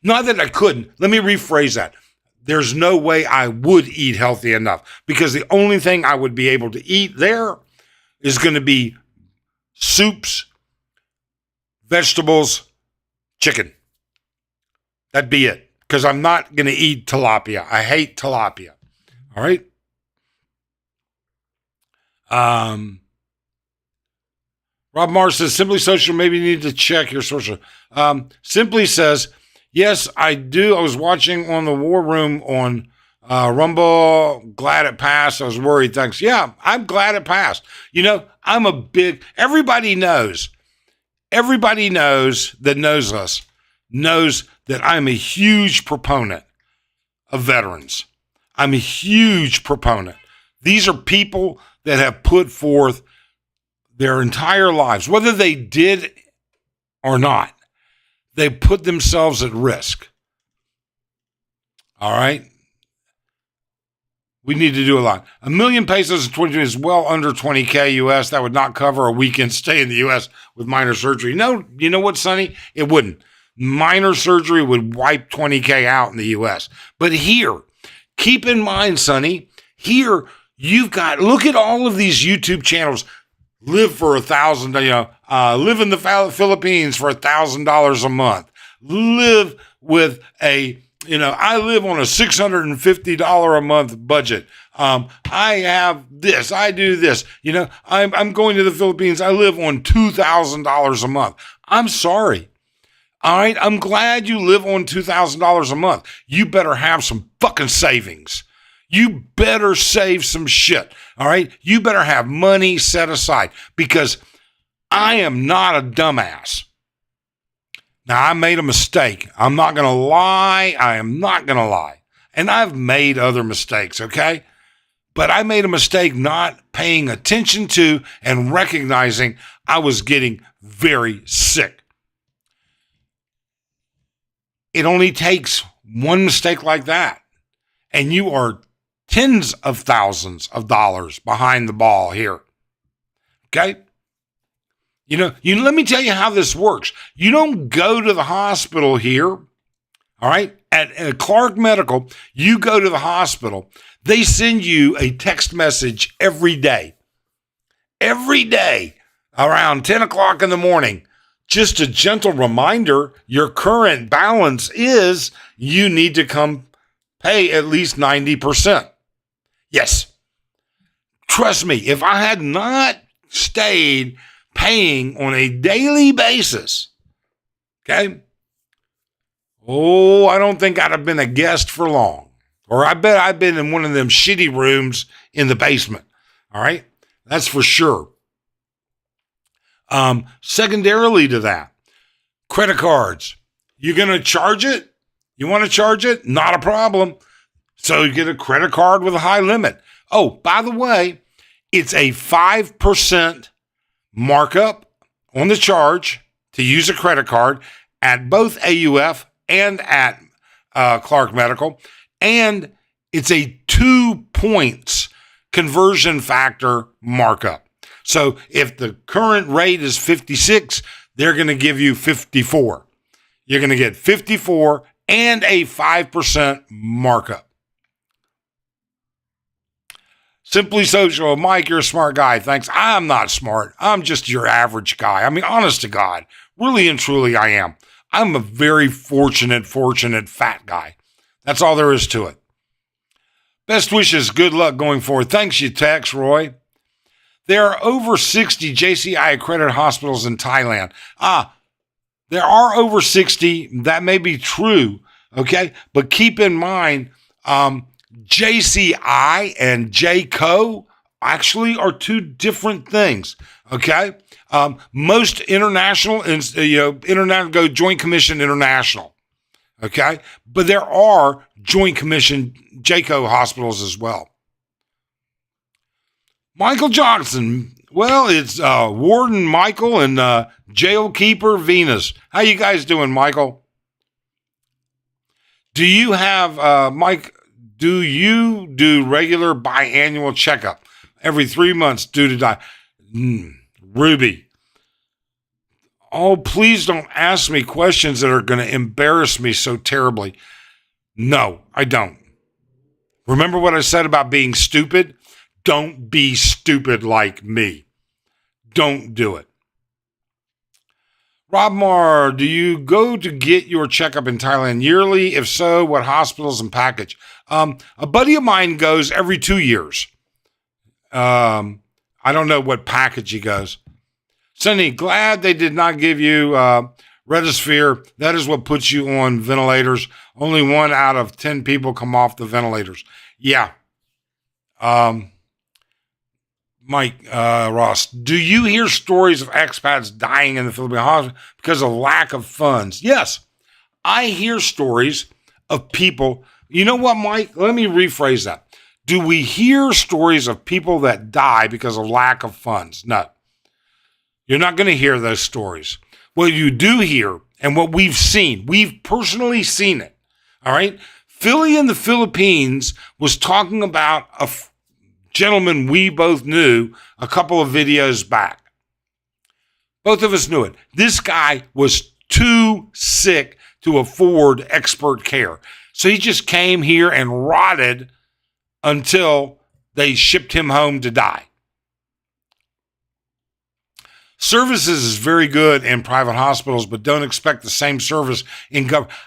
Not that I couldn't. Let me rephrase that. There's no way I would eat healthy enough, because the only thing I would be able to eat there is going to be soups, vegetables, chicken. That'd be it. because I'm not going to eat tilapia. I hate tilapia. All right. Rob Mars says, Simply Social, maybe you need to check your social. Simply says, yes, I do. I was watching on the War Room on Rumble. Glad it passed. I was worried. Thanks. Yeah, I'm glad it passed. I'm a big, everybody knows that knows us, knows that I'm a huge proponent of veterans. I'm a huge proponent. These are people that have put forth their entire lives, whether they did or not. They put themselves at risk. All right? We need to do a lot. $1 million pesos in 2020 is well under 20K US. That would not cover a weekend stay in the US with minor surgery. No, you know what, Sonny? It wouldn't. Minor surgery would wipe 20K out in the US. But here, keep in mind, Sonny, here you've got, look at all of these YouTube channels. Live for $1,000, live in the Philippines for $1,000 a month. Live with I live on a $650 a month budget. I have this, I do this. I'm going to the Philippines. I live on $2,000 a month. I'm sorry. All right. I'm glad you live on $2,000 a month. You better have some fucking savings. You better save some shit. All right. You better have money set aside, because I am not a dumbass. Now, I made a mistake. I'm not going to lie. I am not going to lie. And I've made other mistakes, okay? But I made a mistake not paying attention to and recognizing I was getting very sick. It only takes one mistake like that, and you are tens of thousands of dollars behind the ball here, okay? Let me tell you how this works. You don't go to the hospital here, all right? At Clark Medical, you go to the hospital. They send you a text message every day around 10 o'clock in the morning. Just a gentle reminder, your current balance is you need to come pay at least 90%. Yes. Trust me, if I had not stayed paying on a daily basis, okay? I don't think I'd have been a guest for long. Or I bet I've been in one of them shitty rooms in the basement. All right? That's for sure. Secondarily to that, credit cards. You're going to charge it? You want to charge it? Not a problem. So you get a credit card with a high limit. Oh, by the way, it's a 5% markup on the charge to use a credit card at both AUF and at Clark Medical. And it's a 2 points conversion factor markup. So if the current rate is 56, they're going to give you 54. You're going to get 54 and a 5% markup. Simply Social, Mike, you're a smart guy. Thanks. I'm not smart. I'm just your average guy. I mean, honest to God, really and truly I am. I'm a very fortunate fat guy. That's all there is to it. Best wishes, good luck going forward. Thanks, you Tex, Roy. There are over 60 JCI accredited hospitals in Thailand. There are over 60. That may be true, okay? But keep in mind, JCI and JCO actually are two different things, okay? Most international, international go Joint Commission International, okay? But there are Joint Commission JCO hospitals as well. Michael Johnson, well, it's Warden Michael and Jailkeeper Venus. How you guys doing, Michael? Do you have, Mike, do you do regular biannual checkup every 3 months due to die? Ruby. Oh, please don't ask me questions that are going to embarrass me so terribly. No, I don't. Remember what I said about being stupid? Don't be stupid like me. Don't do it. Rob Marr, do you go to get your checkup in Thailand yearly? If so, what hospitals and package? A buddy of mine goes every 2 years. I don't know what package he goes. Sonny, glad they did not give you Redisphere. That is what puts you on ventilators. Only 1 out of 10 people come off the ventilators. Yeah. Mike Ross, do you hear stories of expats dying in the Philippine hospital because of lack of funds? Yes, I hear stories of people. You know what, Mike? Let me rephrase that. Do we hear stories of people that die because of lack of funds? No. You're not going to hear those stories. What you do hear, and what we've seen, we've personally seen it, all right? Philly in the Philippines was talking about a gentleman we both knew a couple of videos back. Both of us knew it. This guy was too sick to afford expert care. So he just came here and rotted until they shipped him home to die. Services is very good in private hospitals, but don't expect the same service in government.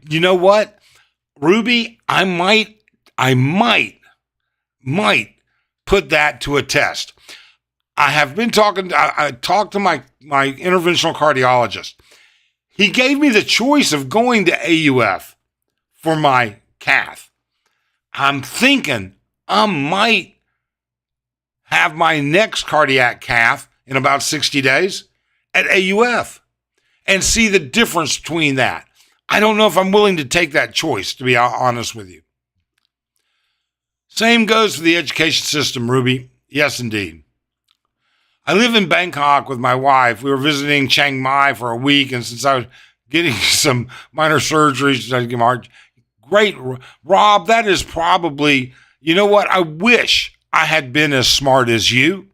You know what, Ruby, I might put that to a test. I have been talking, I talked to my interventional cardiologist. He gave me the choice of going to AUF for my cath. I'm thinking I might have my next cardiac cath in about 60 days at AUF and see the difference between that. I don't know if I'm willing to take that choice, to be honest with you. Same goes for the education system, Ruby. Yes, indeed. I live in Bangkok with my wife. We were visiting Chiang Mai for a week, and since I was getting some minor surgeries, great, Rob, that is probably, you know what? I wish I had been as smart as you,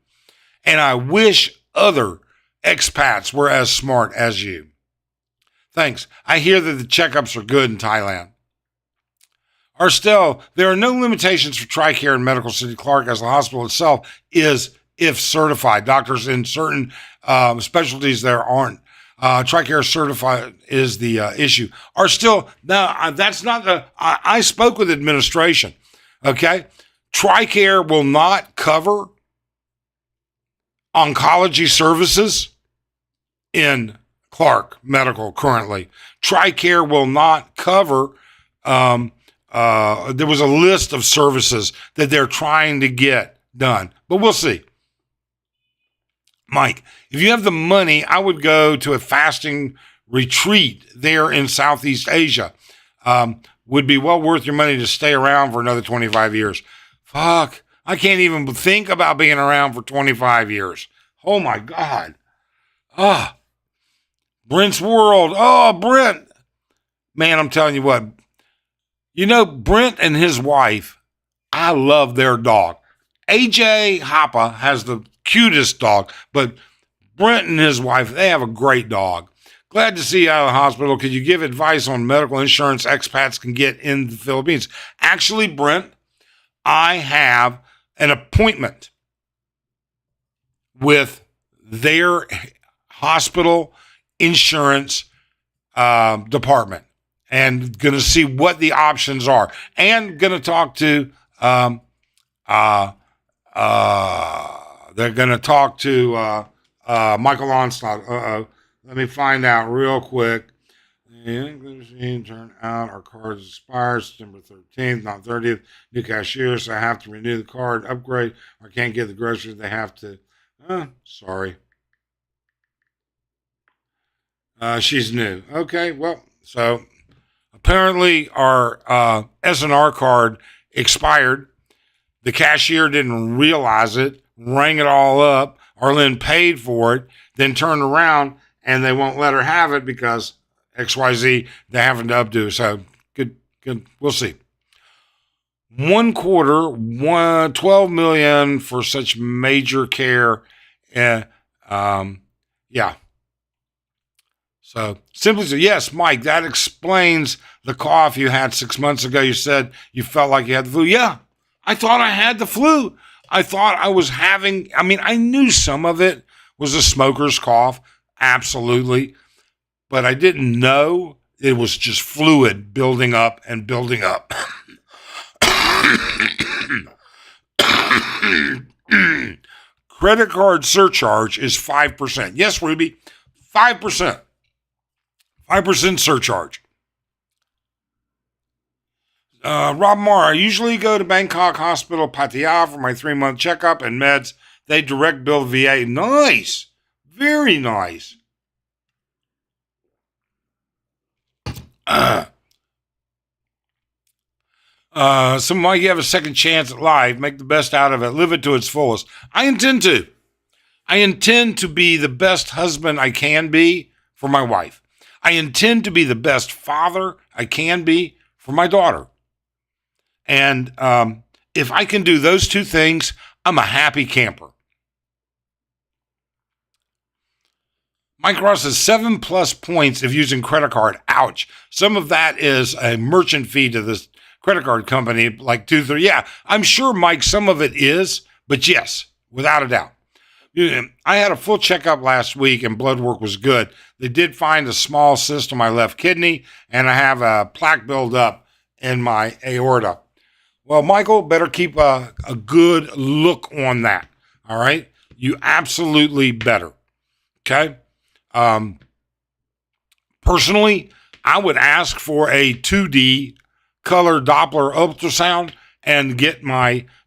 and I wish other expats were as smart as you. Thanks. I hear that the checkups are good in Thailand. Arstel, there are no limitations for TRICARE in Medical City Clark, as the hospital itself is, if certified. Doctors in certain specialties there aren't. TRICARE certified is the issue. Arstel, now that's not the, I spoke with administration, okay? TRICARE will not cover oncology services in Clark Medical currently. TRICARE will not cover, there was a list of services that they're trying to get done, but we'll see. Mike, if you have the money, I would go to a fasting retreat there in Southeast Asia. Would be well worth your money to stay around for another 25 years. Fuck, I can't even think about being around for 25 years. Oh my God. Brent's World. Oh, Brent. Man, I'm telling you what. You know, Brent and his wife, I love their dog. AJ Hoppa has the cutest dog, but Brent and his wife, they have a great dog. Glad to see you out of the hospital. Could you give advice on medical insurance expats can get in the Philippines? Actually, Brent, I have an appointment with their hospital insurance department and going to see what the options are, and going to talk to they're going to talk to Michael Onslaught. Let me find out real quick. The English machine turned out our cards expire September 13th, not 30th. New cashier, so I have to renew the card, upgrade, or can't get the groceries. They have to. Sorry. She's new. Okay, well, so apparently our S&R card expired. The cashier didn't realize it, rang it all up. Arlene paid for it, then turned around, and they won't let her have it because XYZ, they're having to updo. So good. We'll see. 1/4, 12 million for such major care. Yeah. So simply say, yes, Mike, that explains the cough you had 6 months ago. You said you felt like you had the flu. Yeah, I thought I had the flu. I thought I was having, I knew some of it was a smoker's cough. Absolutely. but I didn't know it was just fluid building up and building up. Credit card surcharge is 5%. Yes, Ruby, 5%. 5% surcharge. Rob Marr, I usually go to Bangkok Hospital Pattaya for my 3-month checkup and meds. They direct bill VA. Nice. Very nice. So Mike, you have a second chance at life. Make the best out of it. Live it to its fullest. I intend to. I intend to be the best husband I can be for my wife. I intend to be the best father I can be for my daughter. And if I can do those two things, I'm a happy camper. Mike Ross has 7+ points if using credit card. Ouch. Some of that is a merchant fee to this credit card company, like 2-3. Yeah, I'm sure, Mike, some of it is, but yes, without a doubt. I had a full checkup last week and blood work was good. They did find a small cyst on my left kidney, and I have a plaque buildup in my aorta. Well, Michael, better keep a good look on that. All right? You absolutely better. Okay? Personally, I would ask for a 2D color Doppler ultrasound and get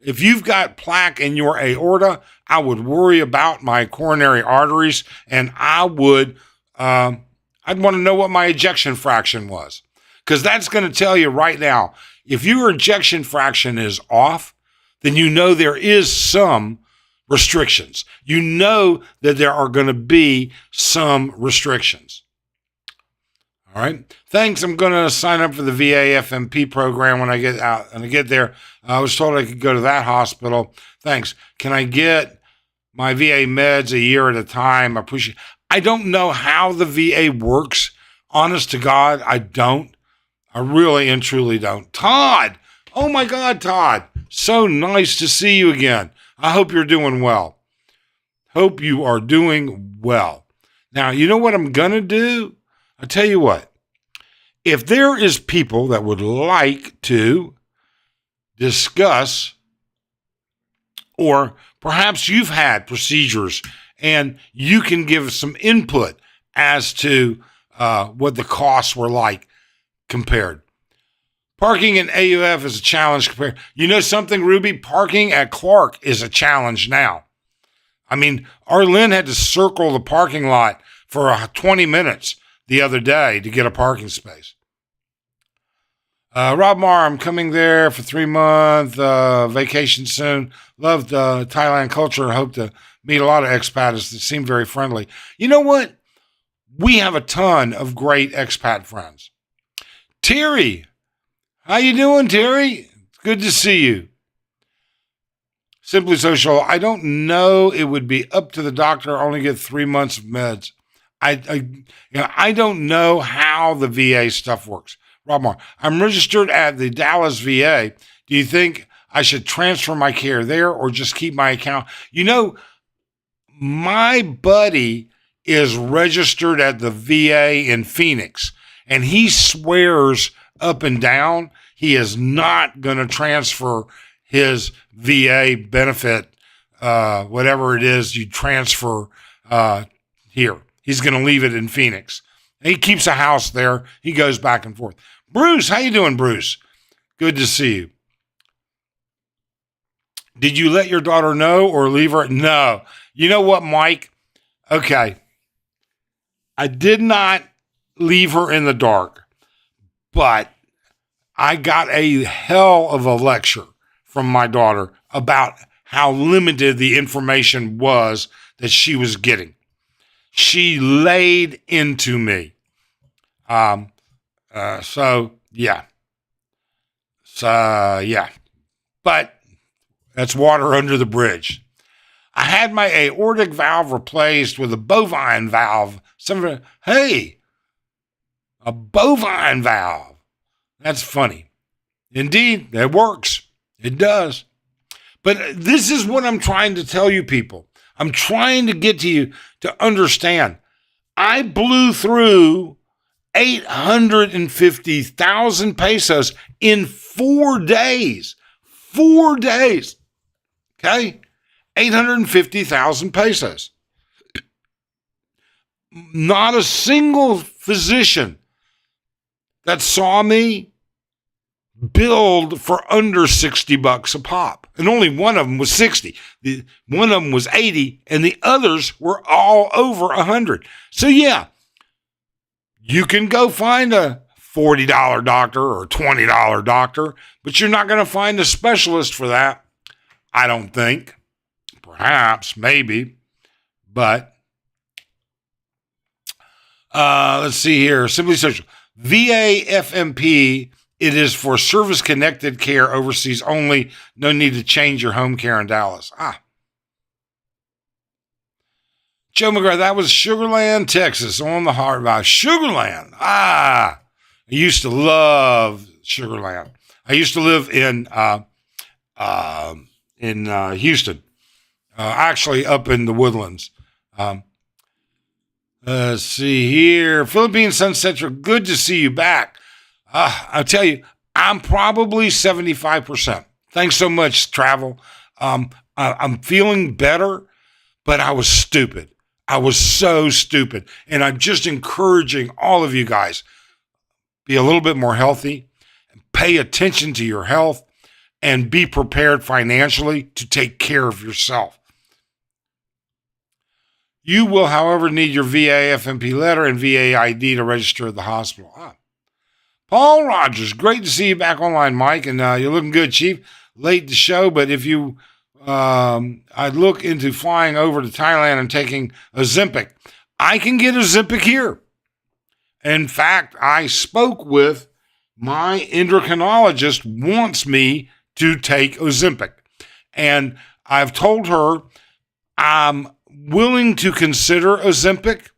if you've got plaque in your aorta, I would worry about my coronary arteries, and I'd want to know what my ejection fraction was, because that's going to tell you right now, if your ejection fraction is off, then you know there is some restrictions. You know that there are going to be some restrictions. All right. Thanks. I'm going to sign up for the VA FMP program when I get out and I get there. I was told I could go to that hospital. Thanks. Can I get my VA meds a year at a time? I appreciate. I don't know how the VA works. Honest to God, I don't. I really and truly don't. Todd. Oh my God, Todd. So nice to see you again. I hope you're doing well. Hope you are doing well. Now, you know what I'm going to do? I'll tell you what. If there is people that would like to discuss, or perhaps you've had procedures and you can give some input as to what the costs were like compared. Parking in AUF is a challenge compared. You know something, Ruby? Parking at Clark is a challenge now. I mean, Arlen had to circle the parking lot for 20 minutes the other day to get a parking space. Rob Marr, I'm coming there for 3-month vacation soon. Love the Thailand culture and hope to meet a lot of expats that seem very friendly. You know what? We have a ton of great expat friends. Terry, how you doing, Terry? It's good to see you. Simply Social, I don't know. It would be up to the doctor. I only get 3 months of meds. I don't know how the VA stuff works. Rob Marr, I'm registered at the Dallas VA. Do you think I should transfer my care there or just keep my account? You know, my buddy is registered at the VA in Phoenix, and he swears up and down he is not going to transfer his VA benefit, whatever it is you transfer here. He's going to leave it in Phoenix. He keeps a house there. He goes back and forth. Bruce, how you doing, Bruce? Good to see you. Did you let your daughter know or leave her? No. You know what, Mike? Okay. I did not leave her in the dark, but I got a hell of a lecture from my daughter about how limited the information was that she was getting. She laid into me. Yeah. But that's water under the bridge. I had my aortic valve replaced with a bovine valve. Hey, a bovine valve. That's funny. Indeed, it works. It does. But this is what I'm trying to tell you people. I'm trying to get to you to understand. I blew through 850,000 pesos in 4 days. 4 days. Okay? 850,000 pesos. Not a single physician that saw me billed for under $60 a pop. And only one of them was 60. One of them was 80, and the others were all over 100. So yeah, you can go find a $40 doctor or $20 doctor, but you're not going to find a specialist for that. I don't think. Perhaps, maybe. But let's see here. Simply Social. VA FMP, it is for service-connected care overseas only. No need to change your home care in Dallas. Joe McGrath, that was Sugarland, Texas, on the Heart Vibe. Sugarland. I used to love Sugarland. I used to live in Houston, actually up in the Woodlands. Let's see here. Philippine Sun Central, good to see you back. I'll tell you, I'm probably 75%. Thanks so much, Travel. I'm feeling better, but I was stupid. I was so stupid. And I'm just encouraging all of you guys, be a little bit more healthy, pay attention to your health, and be prepared financially to take care of yourself. You will, however, need your VA FMP letter and VA ID to register at the hospital. Paul Rogers, great to see you back online, Mike, and you're looking good, Chief. Late to show, but if you, I'd look into flying over to Thailand and taking Ozempic. I can get Ozempic here. In fact, I spoke with my endocrinologist, wants me to take Ozempic, and I've told her I'm willing to consider Ozempic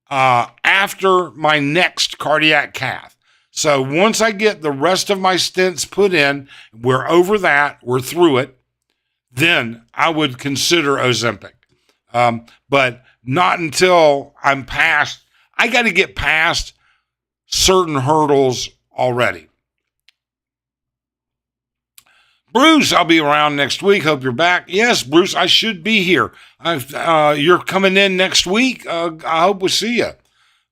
after my next cardiac cath. So once I get the rest of my stents put in, we're over that, we're through it, then I would consider Ozempic. But not until I'm past, I got to get past certain hurdles already. Bruce, I'll be around next week. Hope you're back. Yes, Bruce, I should be here. You're coming in next week. I hope we'll see you.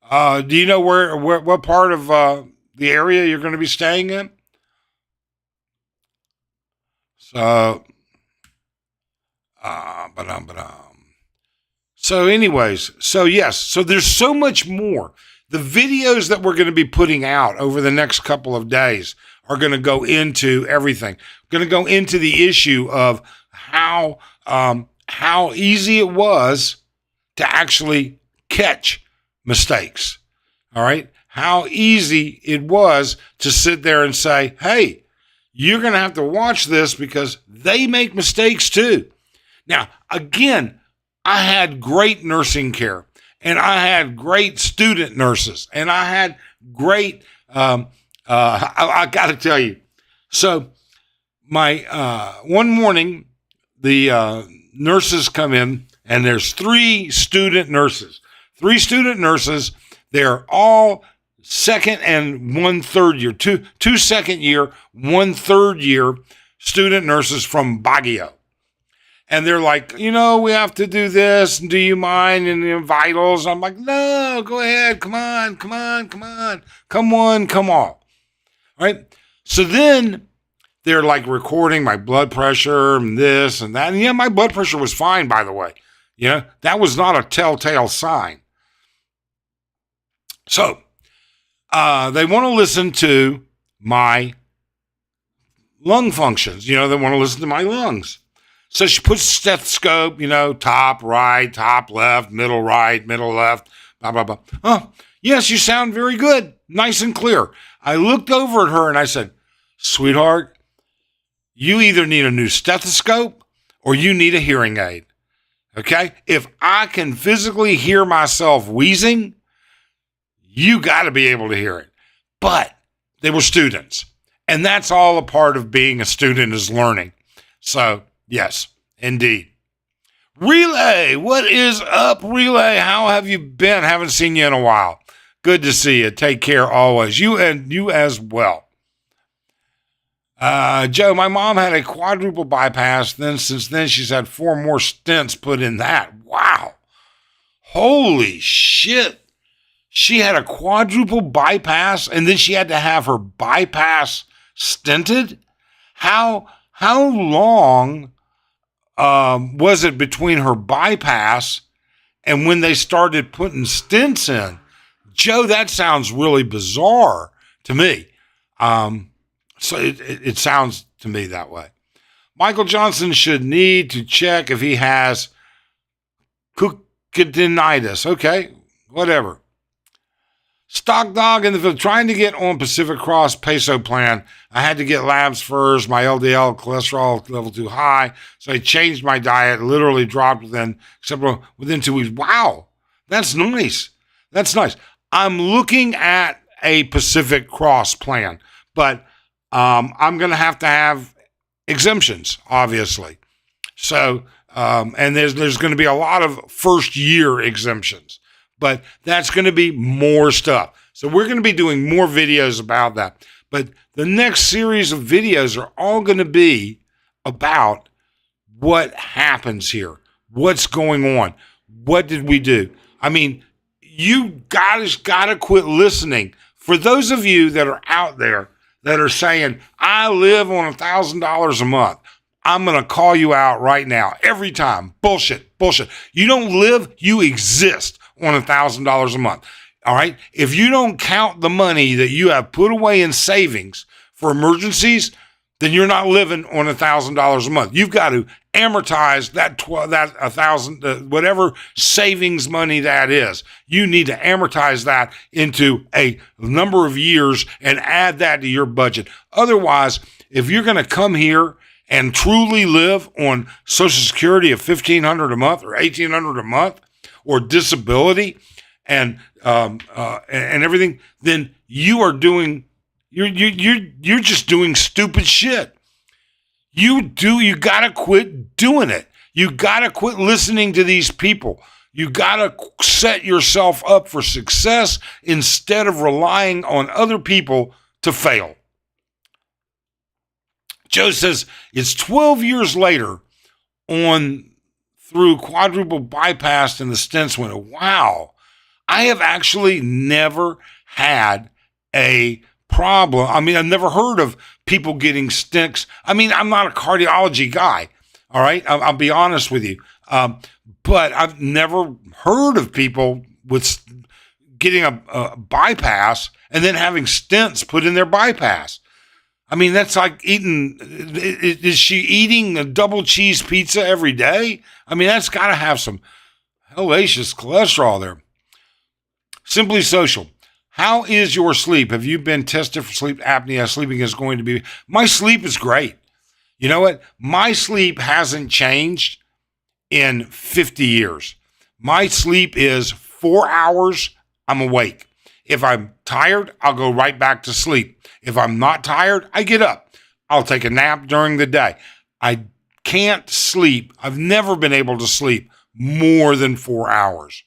Do you know where what part of the area you're going to be staying in? So, So anyways, so yes, so there's so much more. The videos that we're going to be putting out over the next couple of days are going to go into everything. Going to go into the issue of how easy it was to actually catch mistakes. All right. How easy it was to sit there and say, hey, you're going to have to watch this because they make mistakes too. Now, again, I had great nursing care, and I had great student nurses, and I had great, I got to tell you. So my, one morning, the nurses come in, and there's 3 student nurses. 3 student nurses. They're all second and 1/3 year, two second year, 1/3 year student nurses from Baguio. And they're like, we have to do this. And do you mind? And the vitals. I'm like, no, go ahead. Come on. Come on. All right. So then they're like recording my blood pressure and this and that. And yeah, my blood pressure was fine, by the way. That was not a telltale sign. So they want to listen to my lung functions. They want to listen to my lungs. So she puts a stethoscope, top right, top left, middle right, middle left, blah, blah, blah. Oh, yes, you sound very good. Nice and clear. I looked over at her and I said, sweetheart, you either need a new stethoscope or you need a hearing aid. Okay? If I can physically hear myself wheezing, you got to be able to hear it. But they were students. And that's all a part of being a student is learning. So, yes, indeed. Relay, what is up, Relay? How have you been? Haven't seen you in a while. Good to see you. Take care always. You and you as well. Joe, my mom had a quadruple bypass. Since then, she's had 4 more stents put in that. Wow. Holy shit. She had a quadruple bypass and then she had to have her bypass stented. How long was it between her bypass and when they started putting stents in? Joe, that sounds really bizarre to me. So it sounds to me that way. Michael Johnson should need to check if he has cucinitis. Okay, whatever. Stock dog in the field, trying to get on Pacific Cross peso plan. I had to get labs first. My LDL cholesterol level too high. So I changed my diet, literally dropped within 2 weeks. Wow, that's nice. That's nice. I'm looking at a Pacific Cross plan, but I'm going to have exemptions, obviously. So, and there's going to be a lot of first year exemptions. But that's going to be more stuff. So we're going to be doing more videos about that. But the next series of videos are all going to be about what happens here. What's going on? What did we do? I mean, you guys got to quit listening. For those of you that are out there that are saying, I live on $1,000 a month, I'm going to call you out right now. Every time. Bullshit. You don't live, you exist on $1,000 a month. All right. If you don't count the money that you have put away in savings for emergencies, then you're not living on $1,000 a month. You've got to amortize that $1,000, whatever savings money that is. You need to amortize that into a number of years and add that to your budget. Otherwise, if you're going to come here and truly live on Social Security of $1,500 a month or $1,800 a month, or disability and everything, then you're just doing stupid shit. You gotta quit doing it. You gotta quit listening to these people. You gotta set yourself up for success instead of relying on other people to fail. Joe says it's 12 years later through quadruple bypass and the stents went, wow, I have actually never had a problem. I mean, I've never heard of people getting stents. I mean, I'm not a cardiology guy. All right. I'll be honest with you. But I've never heard of people with getting a bypass and then having stents put in their bypass. I mean, that's like is she eating a double cheese pizza every day? I mean, that's got to have some hellacious cholesterol there. Simply Social. How is your sleep? Have you been tested for sleep apnea? Sleeping is going to be, my sleep is great. You know what? My sleep hasn't changed in 50 years. My sleep is 4 hours, I'm awake. If I'm tired, I'll go right back to sleep. If I'm not tired, I get up. I'll take a nap during the day. I can't sleep. I've never been able to sleep more than 4 hours.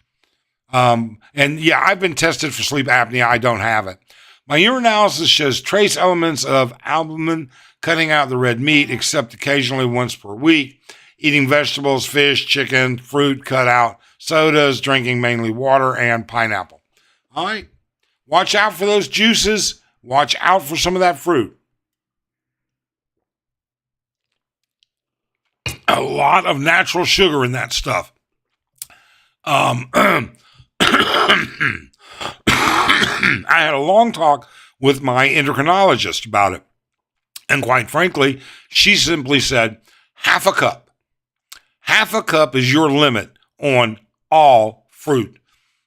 And yeah, I've been tested for sleep apnea. I don't have it. My urinalysis shows trace elements of albumin, cutting out the red meat, except occasionally once per week, eating vegetables, fish, chicken, fruit, cut out, sodas, drinking mainly water and pineapple. All right. Watch out for those juices. Watch out for some of that fruit. A lot of natural sugar in that stuff. I had a long talk with my endocrinologist about it. And quite frankly, she simply said, half a cup. Half a cup is your limit on all fruit.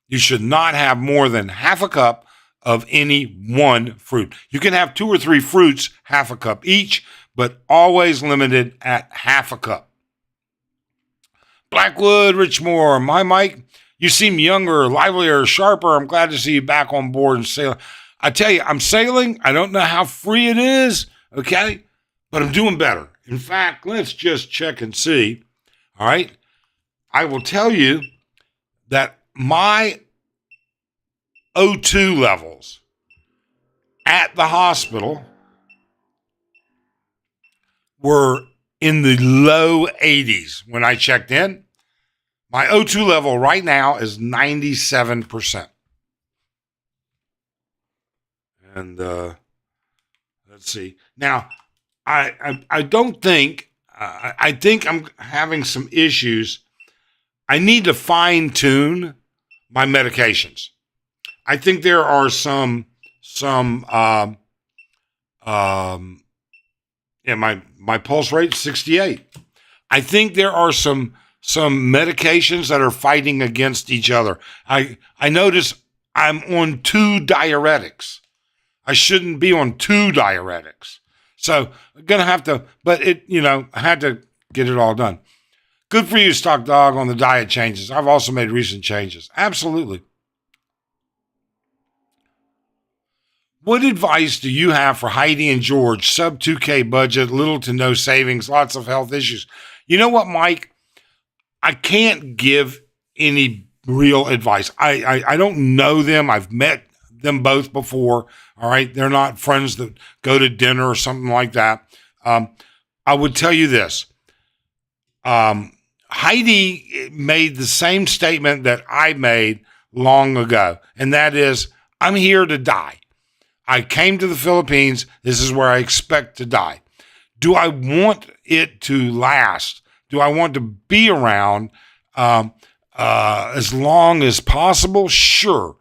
You should not have more than half a cup of any one fruit. You can have 2 or 3 fruits, half a cup each, but always limited at half a cup. Blackwood, Richmore, my Mike, you seem younger, livelier, sharper. I'm glad to see you back on board and sailing. I tell you, I'm sailing. I don't know how free it is, okay? But I'm doing better. In fact, let's just check and see. All right. I will tell you that my O2 levels at the hospital were in the low 80s when I checked in. My O2 level right now is 97%. And let's see. Now, I don't think, I think I'm having some issues. I need to fine tune my medications. I think there are some yeah, my pulse rate is 68. I think there are some medications that are fighting against each other. I notice I'm on 2 diuretics. I shouldn't be on 2 diuretics. So I'm gonna have to, but I had to get it all done. Good for you, Stock Dog, on the diet changes. I've also made recent changes. Absolutely. What advice do you have for Heidi and George? Sub 2K budget, little to no savings, lots of health issues. You know what, Mike? I can't give any real advice. I don't know them. I've met them both before. All right. They're not friends that go to dinner or something like that. I would tell you this. Heidi made the same statement that I made long ago, and that is, I'm here to die. I came to the Philippines. This is where I expect to die. Do I want it to last? Do I want to be around as long as possible? Sure.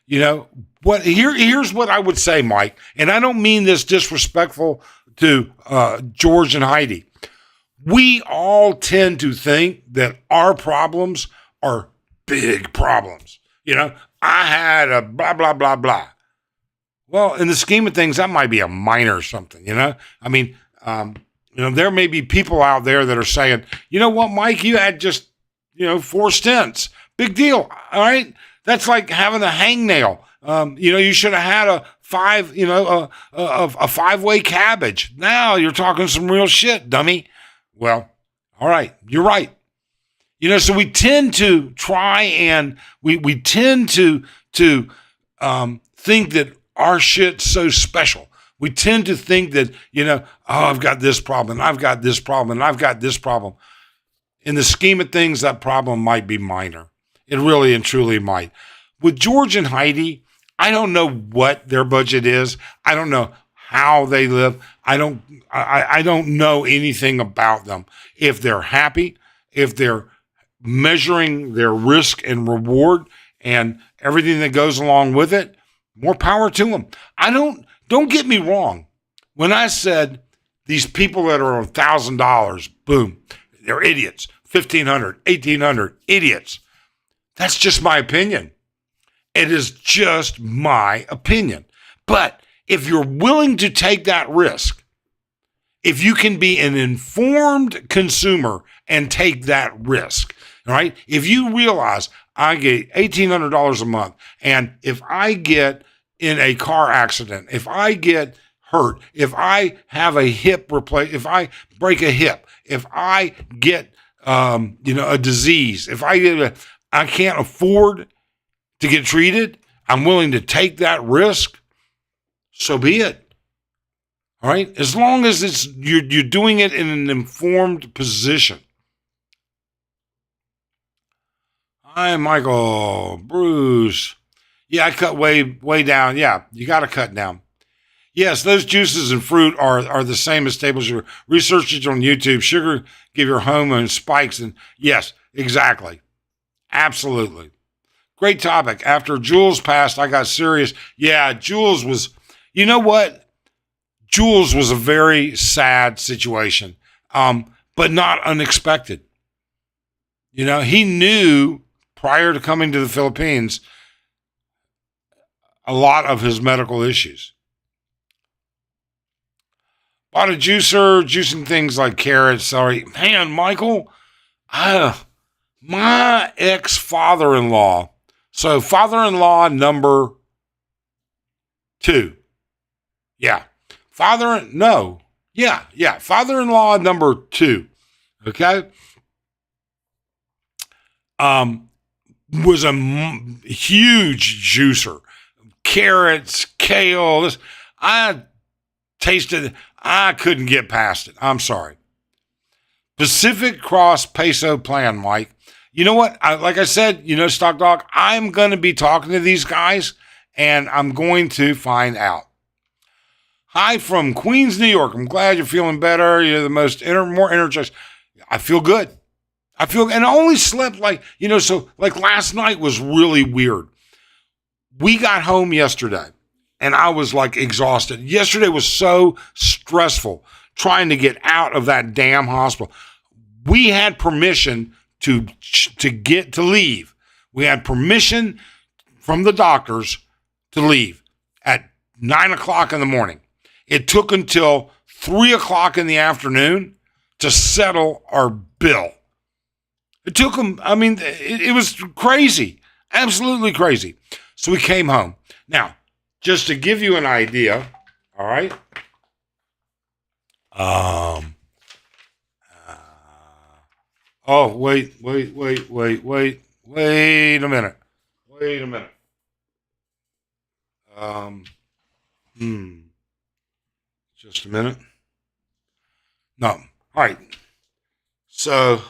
Here's what I would say, Mike, and I don't mean this disrespectful to George and Heidi. We all tend to think that our problems are big problems. I had a blah, blah, blah, blah. Well, in the scheme of things, that might be a minor something, I mean, there may be people out there that are saying, you know what, Mike, you had just, 4 stents. Big deal. All right. That's like having a hangnail. You should have had a 5-way cabbage. Now you're talking some real shit, dummy. Well, all right. You're right. So we tend to try and we tend to think that our shit's so special. We tend to think that, I've got this problem, I've got this problem, and I've got this problem. In the scheme of things, that problem might be minor. It really and truly might. With George and Heidi, I don't know what their budget is. I don't know how they live. I don't know anything about them. If they're happy, if they're measuring their risk and reward and everything that goes along with it, more power to them. Don't get me wrong. When I said these people that are $1,000, boom, they're idiots. 1,500, 1,800, idiots. That's just my opinion. It is just my opinion. But if you're willing to take that risk, if you can be an informed consumer and take that risk, all right? If you realize I get $1,800 a month, and if I get in a car accident, if I get hurt, if I have a hip replaced, if I break a hip, if I get a disease, if I can't afford to get treated, I'm willing to take that risk. So be it. All right, as long as you're doing it in an informed position. Hi, Michael, Bruce. Yeah, I cut way down. Yeah, you got to cut down. Yes, those juices and fruit are the same as stable sugar. Research it on YouTube. Sugar give your hormone spikes. And yes, exactly. Absolutely. Great topic. After Jules passed, I got serious. Yeah, Jules was, you know what? Jules was a very sad situation, but not unexpected. He knew prior to coming to the Philippines a lot of his medical issues. Bought a juicer, juicing things like carrots, celery. Man, Michael, my ex-father-in-law. So father-in-law number 2. Yeah. Father-in-law number 2. Okay. was a huge juicer. Carrots, kale. I tasted, I couldn't get past it. I'm sorry. Pacific Cross Peso Plan, Mike. You know what? Like I said, Stock Dog, I'm going to be talking to these guys and I'm going to find out. Hi from Queens, New York. I'm glad you're feeling better. You're the more energized. I feel good. And I only slept like last night was really weird. We got home yesterday and I was like exhausted. Yesterday was so stressful trying to get out of that damn hospital. We had permission to leave. We had permission from the doctors to leave at 9:00 in the morning. It took until 3:00 in the afternoon to settle our bill. It took them, it was crazy, absolutely crazy. So we came home. Now, just to give you an idea, all right? Wait a minute. Just a minute. No. All right. So,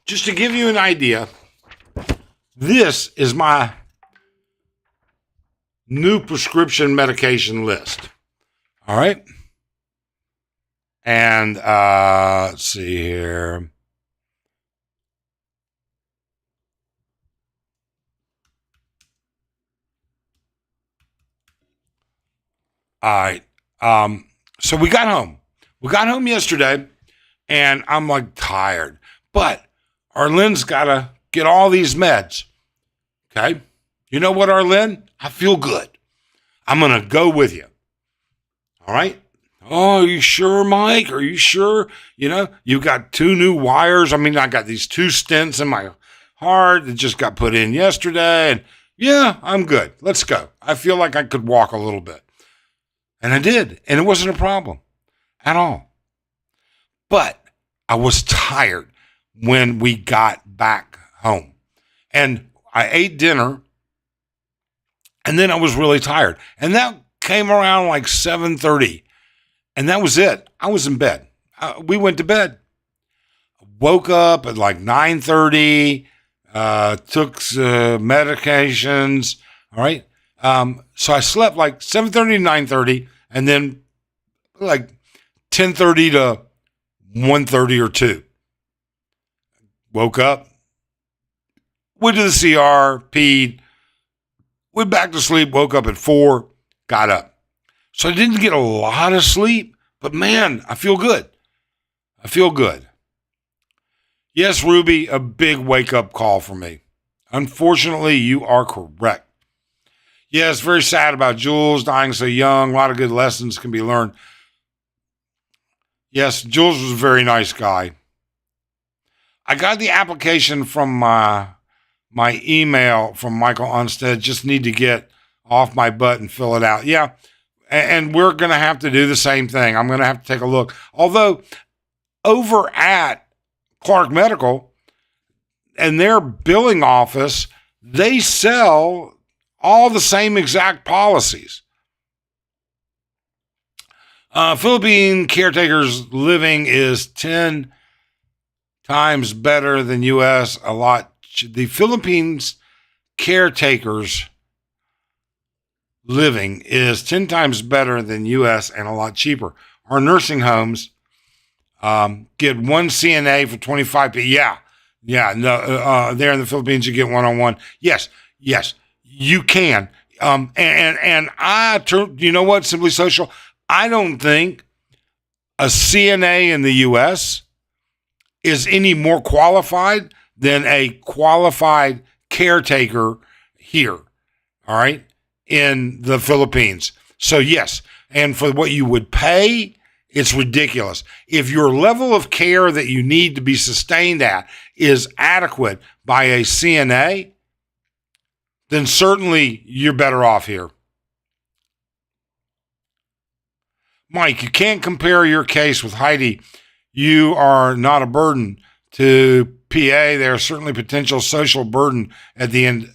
just to give you an idea, this is my new prescription medication list. All right. And let's see here. All right. So we got home. We got home yesterday, and I'm like tired. But Arlene's got to get all these meds. Okay? You know what, Arlene? I feel good. I'm going to go with you. All right? Oh, are you sure, Mike? Are you sure? You've got 2 new wires. I got these 2 stents in my heart that just got put in yesterday. And yeah, I'm good. Let's go. I feel like I could walk a little bit. And I did. And it wasn't a problem at all. But I was tired when we got back home. And I ate dinner. And then I was really tired. And that came around like 7:30. And that was it. I was in bed. We went to bed. Woke up at like 9:30. Took medications. All right. So I slept like 7:30 to 9:30, and then like 10:30 to 1:30 or 2. Woke up, went to the CR, peed, went back to sleep, woke up at 4, got up. So I didn't get a lot of sleep, but man, I feel good. Yes, Ruby, a big wake-up call for me. Unfortunately, you are correct. Yes, very sad about Jules dying so young. A lot of good lessons can be learned. Yes, Jules was a very nice guy. I got the application from my email from Michael Onstead. Just need to get off my butt and fill it out. Yeah, and we're going to have to do the same thing. I'm going to have to take a look. Although, over at Clark Medical and their billing office, they sell all the same exact policies. Philippine caretakers living is 10 times better than U.S. The Philippines caretakers living is 10 times better than U.S. and a lot cheaper. Our nursing homes get 1 CNA for 25. Yeah. No. There in the Philippines, you get one-on-one. Yes. You can. And you know what, Simply Social? I don't think a CNA in the U.S. is any more qualified than a qualified caretaker here, all right, in the Philippines. So, yes, and for what you would pay, it's ridiculous. If your level of care that you need to be sustained at is adequate by a CNA, then certainly you're better off here. Mike, you can't compare your case with Heidi. You are not a burden to PA, they are certainly potential social burden at the end.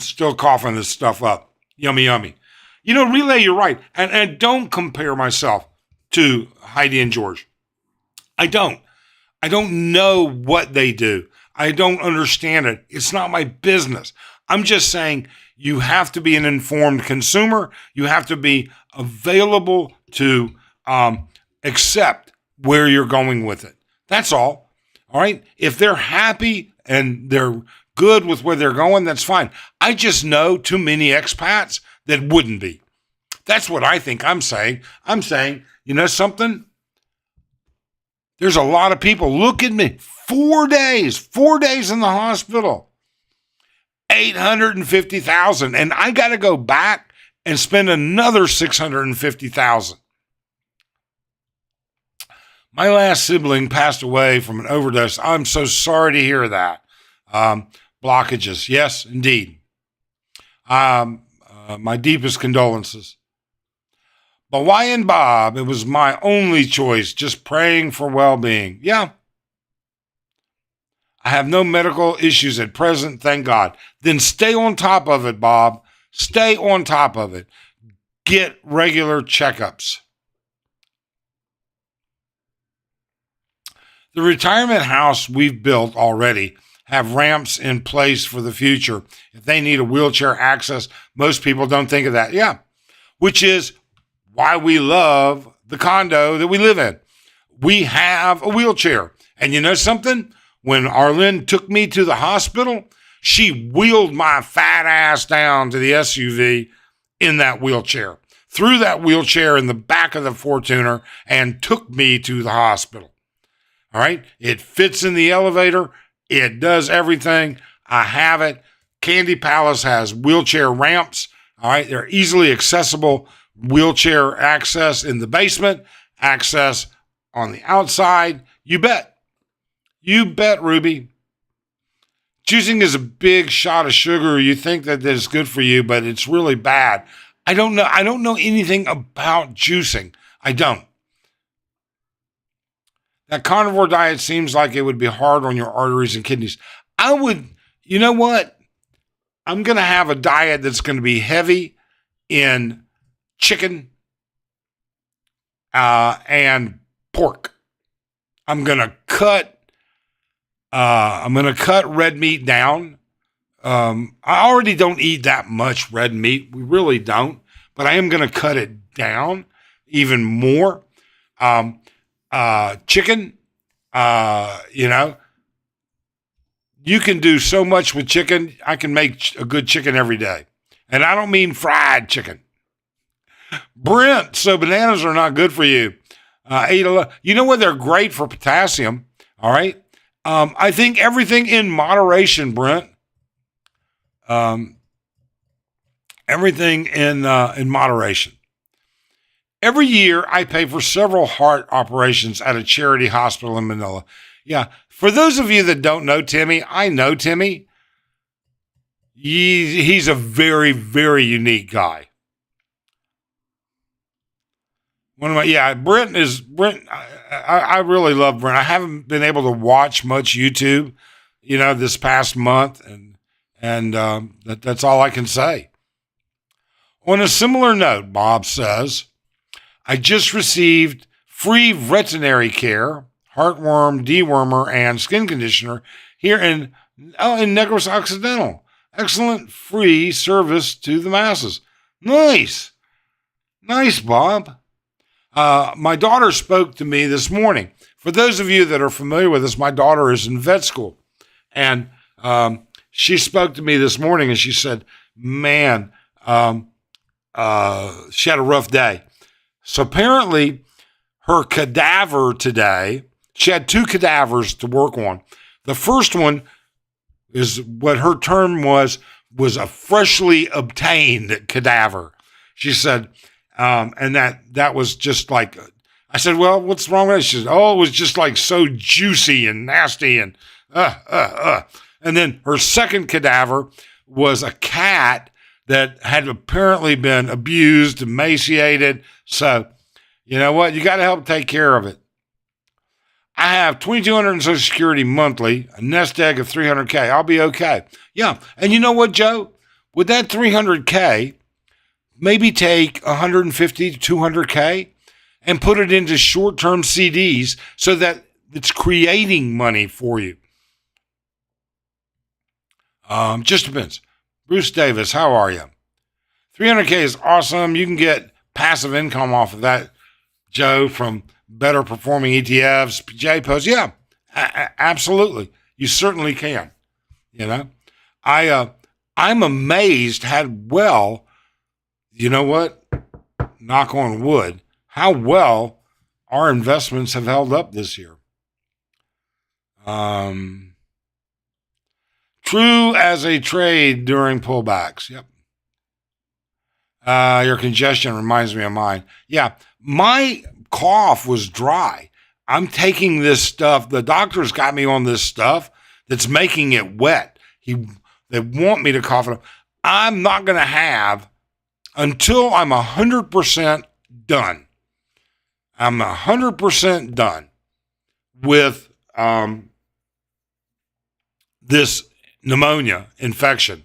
Still coughing this stuff up. Yummy, yummy. Relay, you're right. And don't compare myself to Heidi and George. I don't know what they do. I don't understand it. It's not my business. I'm just saying you have to be an informed consumer. You have to be available to accept where you're going with it. That's all. All right. If they're happy and they're good with where they're going, that's fine. I just know too many expats that wouldn't be. That's what I think I'm saying. I'm saying, you know something? There's a lot of people. Look at me. 4 days in the hospital. $850,000. And I got to go back and spend another $650,000. My last sibling passed away from an overdose. I'm so sorry to hear that. Blockages. Yes, indeed. My deepest condolences. But why and Bob? It was my only choice, just praying for well-being. Yeah. I have no medical issues at present, thank God. Then stay on top of it, Bob. Stay on top of it. Get regular checkups. The retirement house we've built already have ramps in place for the future. If they need a wheelchair access, most people don't think of that. Yeah, which is why we love the condo that we live in. We have a wheelchair. And you know something? When Arlene took me to the hospital, she wheeled my fat ass down to the SUV in that wheelchair, threw that wheelchair in the back of the Fortuner, and took me to the hospital. All right? It fits in the elevator. It does everything. I have it. Candy Palace has wheelchair ramps. All right? They're easily accessible. Wheelchair access in the basement, access on the outside. You bet. You bet, Ruby. Juicing is a big shot of sugar. You think that it's good for you, but it's really bad. I don't know. I don't know anything about juicing. I don't. That carnivore diet seems like it would be hard on your arteries and kidneys. You know what? I'm going to have a diet that's going to be heavy in chicken and pork. I'm going to cut red meat down. I already don't eat that much red meat. We really don't, but I am going to cut it down even more. Chicken, you can do so much with chicken. I can make a good chicken every day. And I don't mean fried chicken. Brent, so bananas are not good for you. You know what? They're great for potassium. All right. I think everything in moderation, Brent. Everything in moderation. Every year, I pay for several heart operations at a charity hospital in Manila. Yeah. For those of you that don't know Timmy, I know Timmy. He's a very, very unique guy. Brent. I really love Brent. I haven't been able to watch much YouTube, this past month, and that's all I can say. On a similar note, Bob says, I just received free veterinary care, heartworm, dewormer, and skin conditioner here in Negros Occidental. Excellent free service to the masses. Nice, Bob. My daughter spoke to me this morning. For those of you that are familiar with this, my daughter is in vet school. And she spoke to me this morning and she said, man, she had a rough day. So apparently her cadaver today, she had 2 cadavers to work on. The first one is what her term was a freshly obtained cadaver. She said, and that was just like, I said, well, what's wrong with it? She said, it was just like so juicy and nasty and And then her second cadaver was a cat that had apparently been abused, emaciated. So, you know what? You got to help take care of it. I have $2,200 in Social Security monthly, a nest egg of $300K. I'll be okay. Yeah. And you know what, Joe? With that $300K, maybe take $150 to $200K and put it into short-term CDs so that it's creating money for you. Just depends. Bruce Davis, how are you? $300K is awesome. You can get passive income off of that, Joe, from better performing ETFs, JPOs. Yeah, absolutely. You certainly can. You know, I'm amazed how well, you know what? Knock on wood, how well our investments have held up this year. True as a trade during pullbacks. Yep. Your congestion reminds me of mine. Yeah, my cough was dry. I'm taking this stuff. The doctor's got me on this stuff that's making it wet. They want me to cough it up. I'm not going to have until I'm 100% done. I'm 100% done with this pneumonia infection.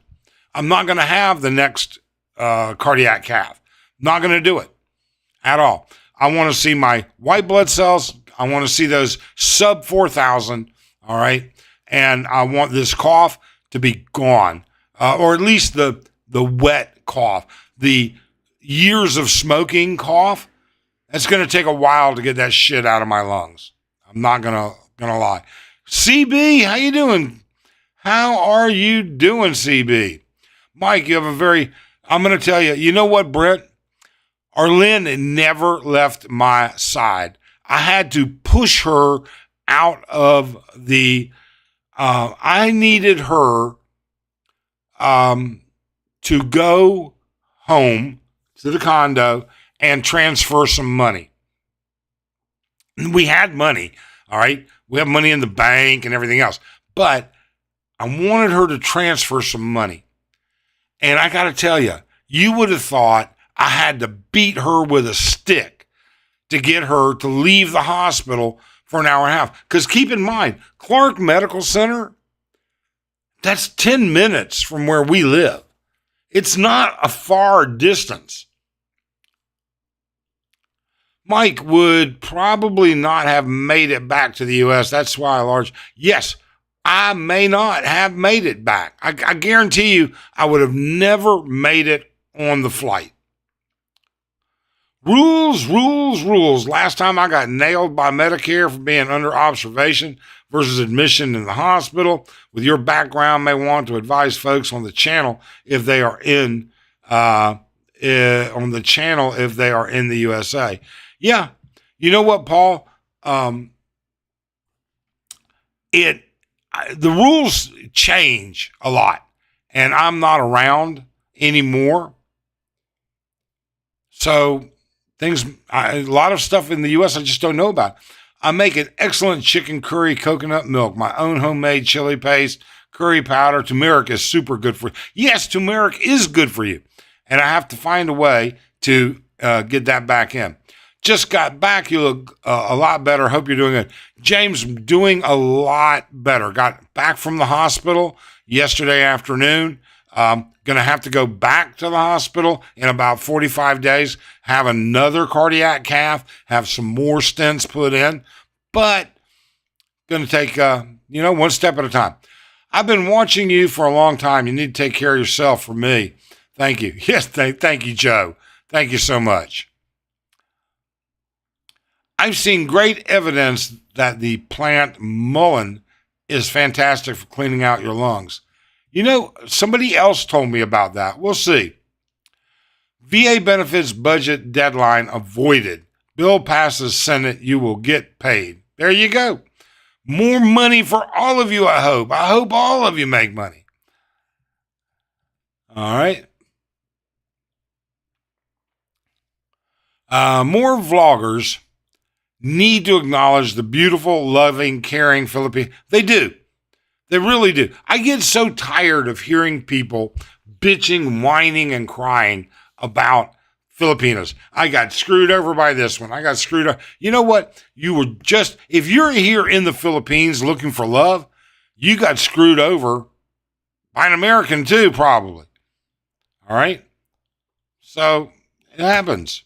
I'm not going to have the next cardiac cath. Not going to do it at all. I want to see my white blood cells. I want to see those sub 4,000. All right. And I want this cough to be gone, or at least the wet cough, the years of smoking cough. It's going to take a while to get that shit out of my lungs. I'm not going to lie. CB, how you doing? How are you doing, CB? Mike, you have I'm going to tell you, you know what, Brent? Arlene never left my side. I had to push her out of I needed her to go home to the condo and transfer some money. We had money, all right? We have money in the bank and everything else. But I wanted her to transfer some money. And I got to tell you, you would have thought I had to beat her with a stick to get her to leave the hospital for an hour and a half. Because keep in mind, Clark Medical Center, that's 10 minutes from where we live. It's not a far distance. Mike would probably not have made it back to the U.S. That's why yes, I may not have made it back. I guarantee you I would have never made it on the flight. Rules, rules, rules. Last time I got nailed by Medicare for being under observation versus admission in the hospital. With your background, may want to advise folks on the channel if they are in the USA. Yeah, you know what, Paul? The rules change a lot, and I'm not around anymore. So a lot of stuff in the U.S. I just don't know about. I make an excellent chicken curry, coconut milk, my own homemade chili paste, curry powder. Turmeric is super good for you. Yes, turmeric is good for you. And I have to find a way to get that back in. Just got back. You look a lot better. Hope you're doing good. James, doing a lot better. Got back from the hospital yesterday afternoon. Going to have to go back to the hospital in about 45 days, have another cardiac cath, have some more stents put in, but going to take, one step at a time. I've been watching you for a long time. You need to take care of yourself for me. Thank you. Yes, thank you, Joe. Thank you so much. I've seen great evidence that the plant mullein is fantastic for cleaning out your lungs. You know, somebody else told me about that. We'll see. VA benefits budget deadline avoided. Bill passes Senate, you will get paid. There you go. More money for all of you, I hope. I hope all of you make money. All right. More vloggers need to acknowledge the beautiful, loving, caring Philippines. They do. They really do. I get so tired of hearing people bitching, whining, and crying about Filipinos. I got screwed over by this one. I got screwed up. You know what? If you're here in the Philippines looking for love, you got screwed over by an American too, probably. All right? So it happens.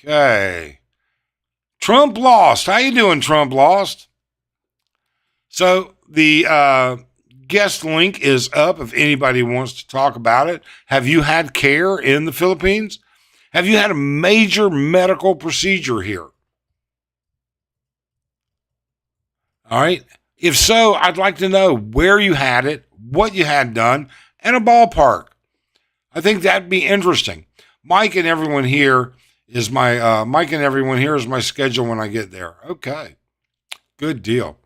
Okay. Trump lost. How you doing, Trump lost? So the guest link is up if anybody wants to talk about it. Have you had care in the Philippines? Have you had a major medical procedure here? All right. If so, I'd like to know where you had it, what you had done, and a ballpark. I think that'd be interesting. Mike and everyone here is my schedule when I get there. Okay. Good deal.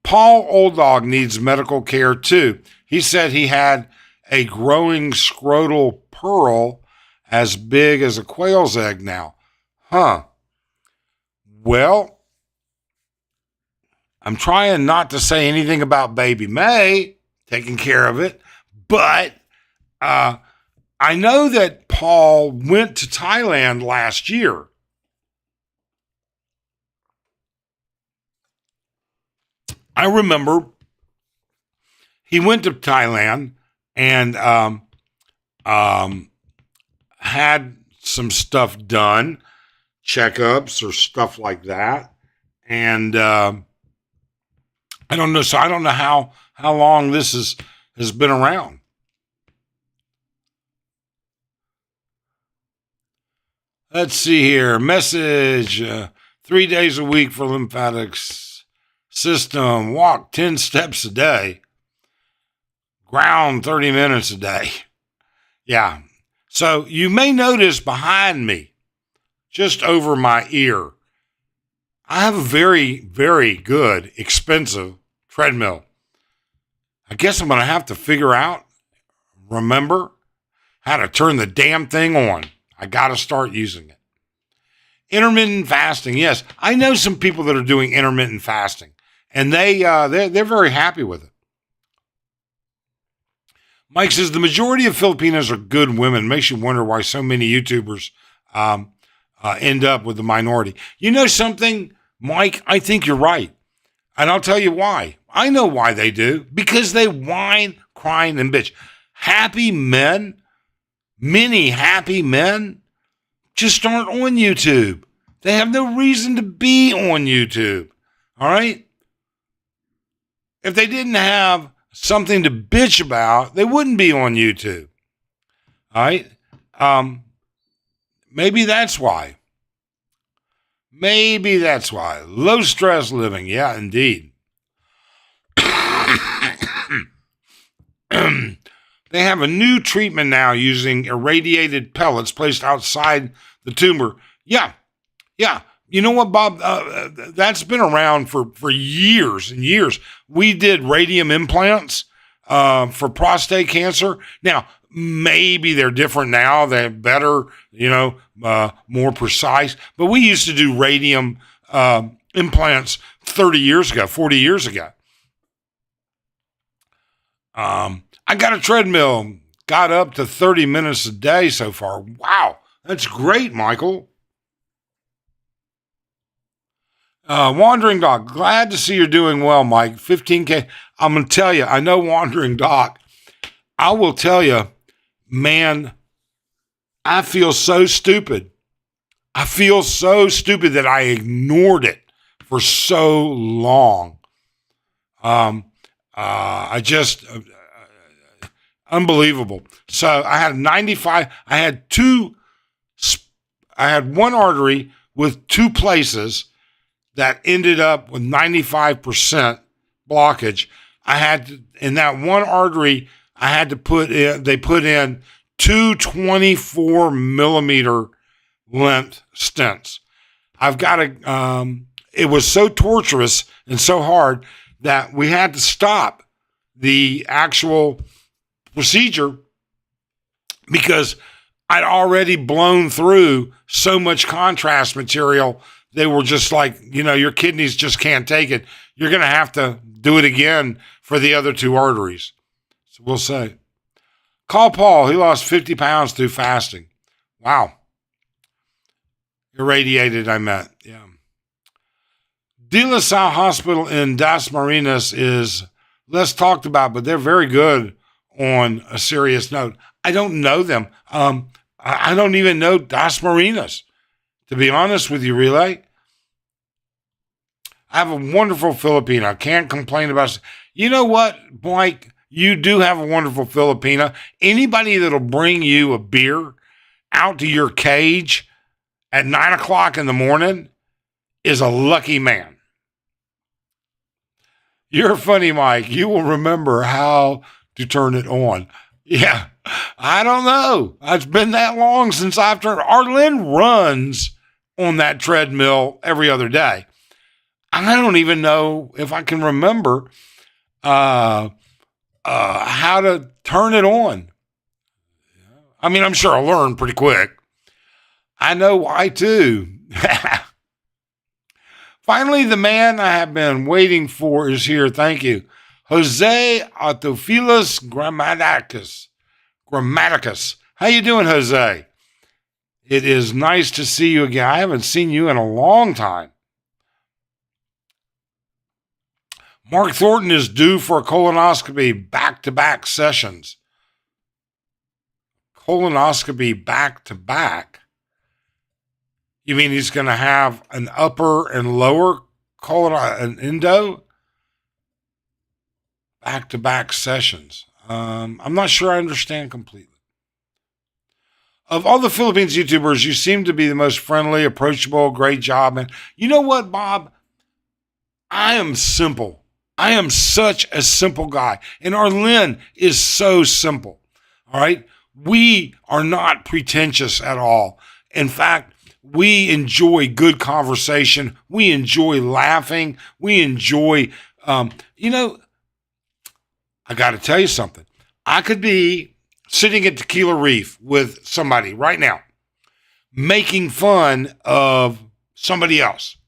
Paul Old Dog needs medical care too. He said he had a growing scrotal pearl as big as a quail's egg now. Huh. Well, I'm trying not to say anything about Baby May taking care of it, but I know that Paul went to Thailand last year. I remember he went to Thailand and had some stuff done, checkups or stuff like that. And I don't know. So I don't know how long this has been around. Let's see here. Message, 3 days a week for lymphatics system. Walk 10 steps a day. Ground 30 minutes a day. Yeah. So you may notice behind me, just over my ear, I have a very, very good, expensive treadmill. I guess I'm going to have to remember how to turn the damn thing on. I got to start using it. Intermittent fasting. Yes, I know some people that are doing intermittent fasting, and they're very happy with it. Mike says the majority of Filipinos are good women. Makes you wonder why so many YouTubers end up with the minority. You know something, Mike? I think you're right, and I'll tell you why. I know why they do. Because they whine, crying, and bitch. Happy men. Many happy men just aren't on YouTube. They have no reason to be on YouTube. All right? If they didn't have something to bitch about, they wouldn't be on YouTube. All right? Maybe that's why. Maybe that's why. Low stress living. Yeah, indeed. They have a new treatment now using irradiated pellets placed outside the tumor. Yeah. You know what, Bob? That's been around for years and years. We did radium implants for prostate cancer. Now, maybe they're different now. They're better, more precise. But we used to do radium implants 30 years ago, 40 years ago. I got a treadmill, got up to 30 minutes a day so far. Wow, that's great, Michael. Wandering Dog, glad to see you're doing well, Mike. 15K. I'm going to tell you, I know Wandering Dog. I will tell you, man, I feel so stupid. I feel so stupid that I ignored it for so long. Unbelievable. So I had 95, I had one artery with two places that ended up with 95% blockage. In that one artery, they put in two 24 millimeter length stents. It was so torturous and so hard that we had to stop the actual procedure because I'd already blown through so much contrast material they were just like, your kidneys just can't take it. You're going to have to do it again for the other two arteries. So we'll say. Call Paul. He lost 50 pounds through fasting. Wow. Irradiated, I meant. Yeah. De La Salle Hospital in Das Marinas is less talked about, but they're very good on a serious note. I don't know them. I don't even know Das Marinas, to be honest with you, Relay. I have a wonderful Filipina. I can't complain about it. You know what, Mike? You do have a wonderful Filipina. Anybody that'll bring you a beer out to your cage at 9 o'clock in the morning is a lucky man. You're funny, Mike. You will remember how to turn it on. Yeah, I don't know. It's been that long since I've turned. Arlen runs on that treadmill every other day. I don't even know if I can remember how to turn it on. I mean, I'm sure I'll learn pretty quick. I know why too. Finally, the man I have been waiting for is here. Thank you. Jose Autophilus Grammaticus. How you doing, Jose? It is nice to see you again. I haven't seen you in a long time. Mark Thornton is due for a colonoscopy back-to-back sessions. Colonoscopy back-to-back? You mean he's going to have an upper and lower colon, an endo? Back-to-back sessions. I'm not sure I understand completely. Of all the Philippines YouTubers, you seem to be the most friendly, approachable, great job. And you know what, Bob? I am simple. I am such a simple guy. And Arlen is so simple. All right? We are not pretentious at all. In fact, we enjoy good conversation. We enjoy laughing. We enjoy, I got to tell you something. I could be sitting at Tequila Reef with somebody right now, making fun of somebody else.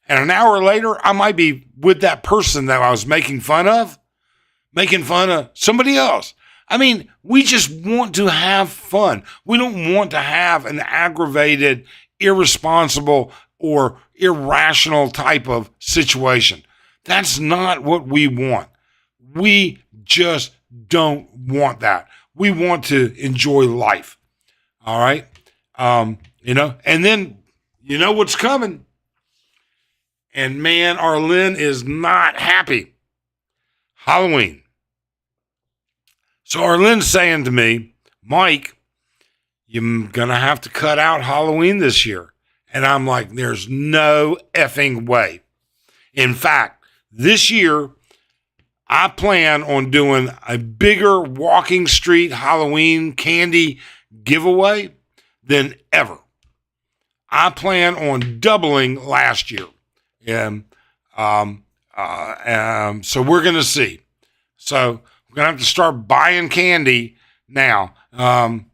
And an hour later, I might be with that person that I was making fun of somebody else. I mean, we just want to have fun. We don't want to have an aggravated, irresponsible, or irrational type of situation. That's not what we want. We just don't want that. We want to enjoy life. All right? And then you know what's coming. And man, Arlen is not happy. Halloween. So Arlen's saying to me, Mike, you're going to have to cut out Halloween this year. And I'm like, there's no effing way. In fact, this year, I plan on doing a bigger walking street Halloween candy giveaway than ever. I plan on doubling last year. And so we're going to see. So we're going to have to start buying candy now. So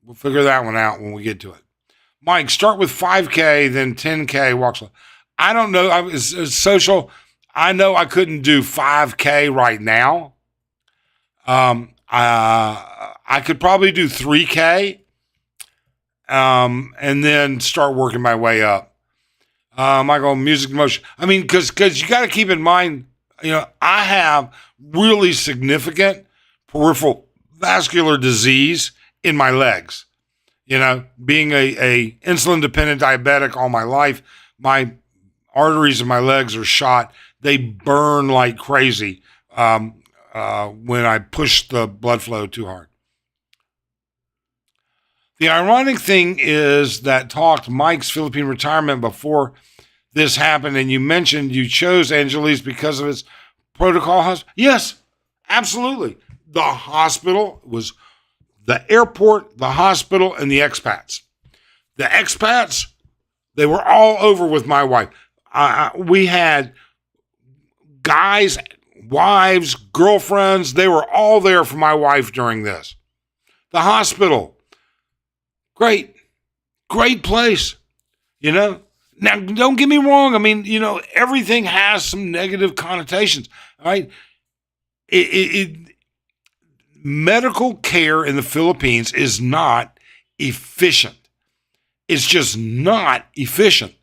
we'll figure that one out when we get to it. Mike, start with 5K, then 10K walks. I don't know. It's social. I know I couldn't do 5K right now. I could probably do 3K. And then start working my way up. Michael, music motion. I mean, because you got to keep in mind, I have really significant peripheral vascular disease in my legs. Being a insulin dependent diabetic all my life, my arteries in my legs are shot. They burn like crazy when I push the blood flow too hard. The ironic thing is that talked Mike's Philippine retirement before this happened, and you mentioned you chose Angeles because of its protocol. Yes, absolutely. The hospital was the airport, the hospital, and the expats. The expats, they were all over with my wife. We had guys, wives, girlfriends. They were all there for my wife during this. The hospital. Great. Great place, you know. Now, don't get me wrong. I mean, everything has some negative connotations, all right? Medical care in the Philippines is not efficient. It's just not efficient,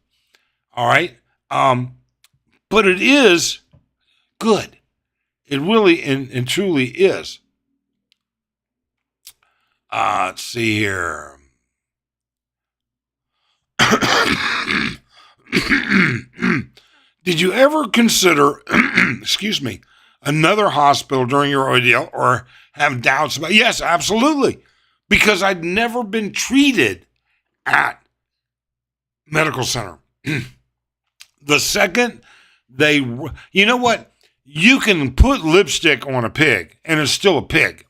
all right? But it is good. It really and truly is. Let's see here. Did you ever consider, excuse me, another hospital during your ordeal or have doubts about? Yes, absolutely. Because I'd never been treated at medical center. The second you know what? You can put lipstick on a pig and it's still a pig.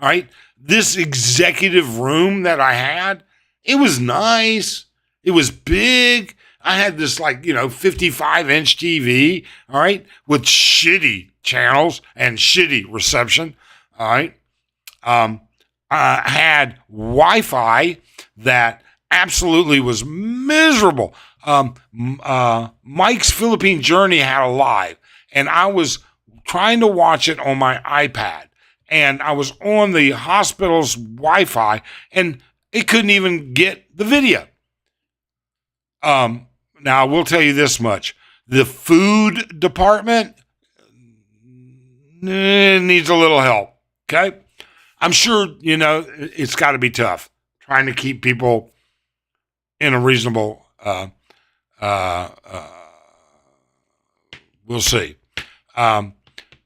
All right. This executive room that I had, it was nice. It was big. I had this 55-inch TV, all right, with shitty channels and shitty reception, all right. I had Wi-Fi that absolutely was miserable. Mike's Philippine Journey had a live, and I was trying to watch it on my iPad, and I was on the hospital's Wi-Fi, and it couldn't even get the video. Now, I will tell you this much. The food department needs a little help, okay? I'm sure, it's got to be tough trying to keep people in a reasonable, we'll see. But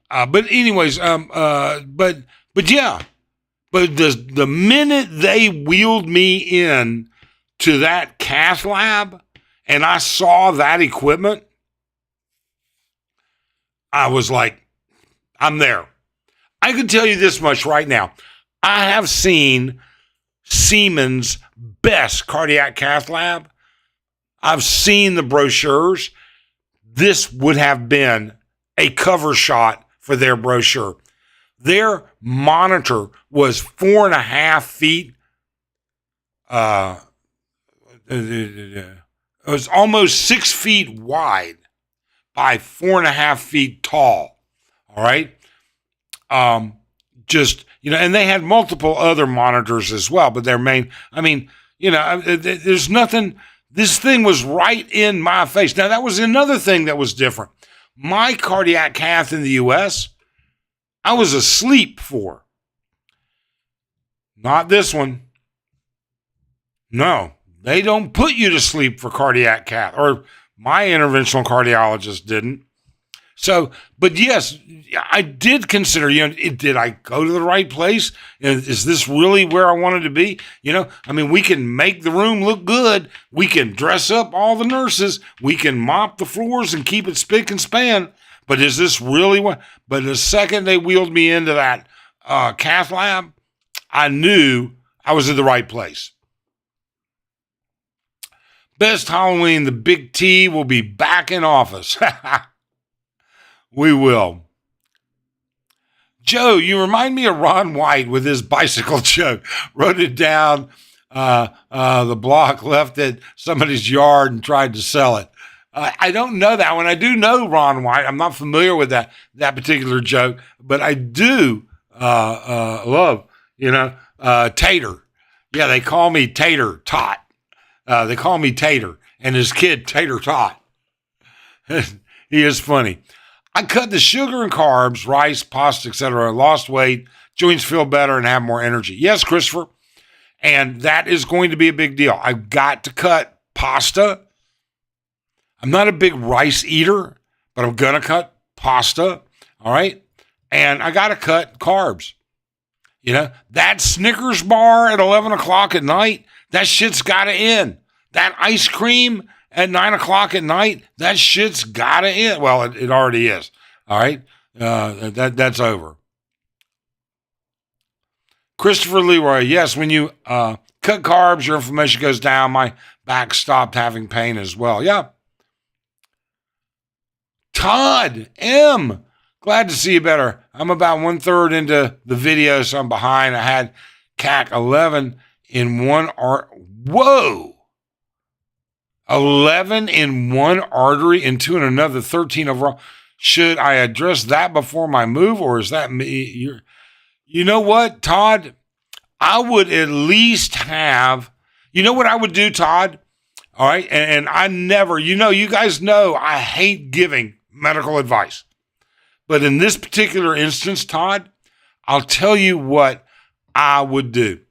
anyways, but yeah, but the minute they wheeled me in to that cath lab and I saw that equipment, I was like, I'm there. I can tell you this much right now. I have seen Siemens' best cardiac cath lab. I've seen the brochures. This would have been a cover shot for their brochure. Their monitor was 4.5 feet. It was almost 6 feet wide by 4.5 feet tall. All right. And they had multiple other monitors as well, but their main, there's nothing, this thing was right in my face. Now, that was another thing that was different. My cardiac cath in the U.S., I was asleep for. Not this one. No, they don't put you to sleep for cardiac cath, or my interventional cardiologist didn't. So, but yes, I did consider, did I go to the right place? Is this really where I wanted to be? We can make the room look good. We can dress up all the nurses. We can mop the floors and keep it spick and span. But is this really what? But the second they wheeled me into that cath lab, I knew I was in the right place. Best Halloween, the Big T will be back in office. We will. Joe, you remind me of Ron White with his bicycle joke. Wrote it down the block, left at somebody's yard and tried to sell it. I don't know that one. I do know Ron White. I'm not familiar with that particular joke, but I do love, Tater. Yeah, they call me Tater Tot. They call me Tater, and his kid Tater Tot. He is funny. I cut the sugar and carbs, rice, pasta, etc. Lost weight, joints feel better, and have more energy. Yes, Christopher. And that is going to be a big deal. I've got to cut pasta. I'm not a big rice eater, but I'm going to cut pasta. All right. And I got to cut carbs. That Snickers bar at 11 o'clock at night, that shit's got to end. That ice cream at 9 o'clock at night, that shit's got to end. Well, it already is. All right. That's over. Christopher Leroy, yes, when you cut carbs, your inflammation goes down. My back stopped having pain as well. Yeah. Todd M., glad to see you better. I'm about 1/3 into the video, so I'm behind. I had CAC 11 in 1 hour. Whoa. 11 in one artery and 2 in another, 13 overall. Should I address that before my move, or is that me? You know what, Todd? I would at least have, you know what I would do, Todd? All right. And I never, you guys know I hate giving medical advice. But in this particular instance, Todd, I'll tell you what I would do.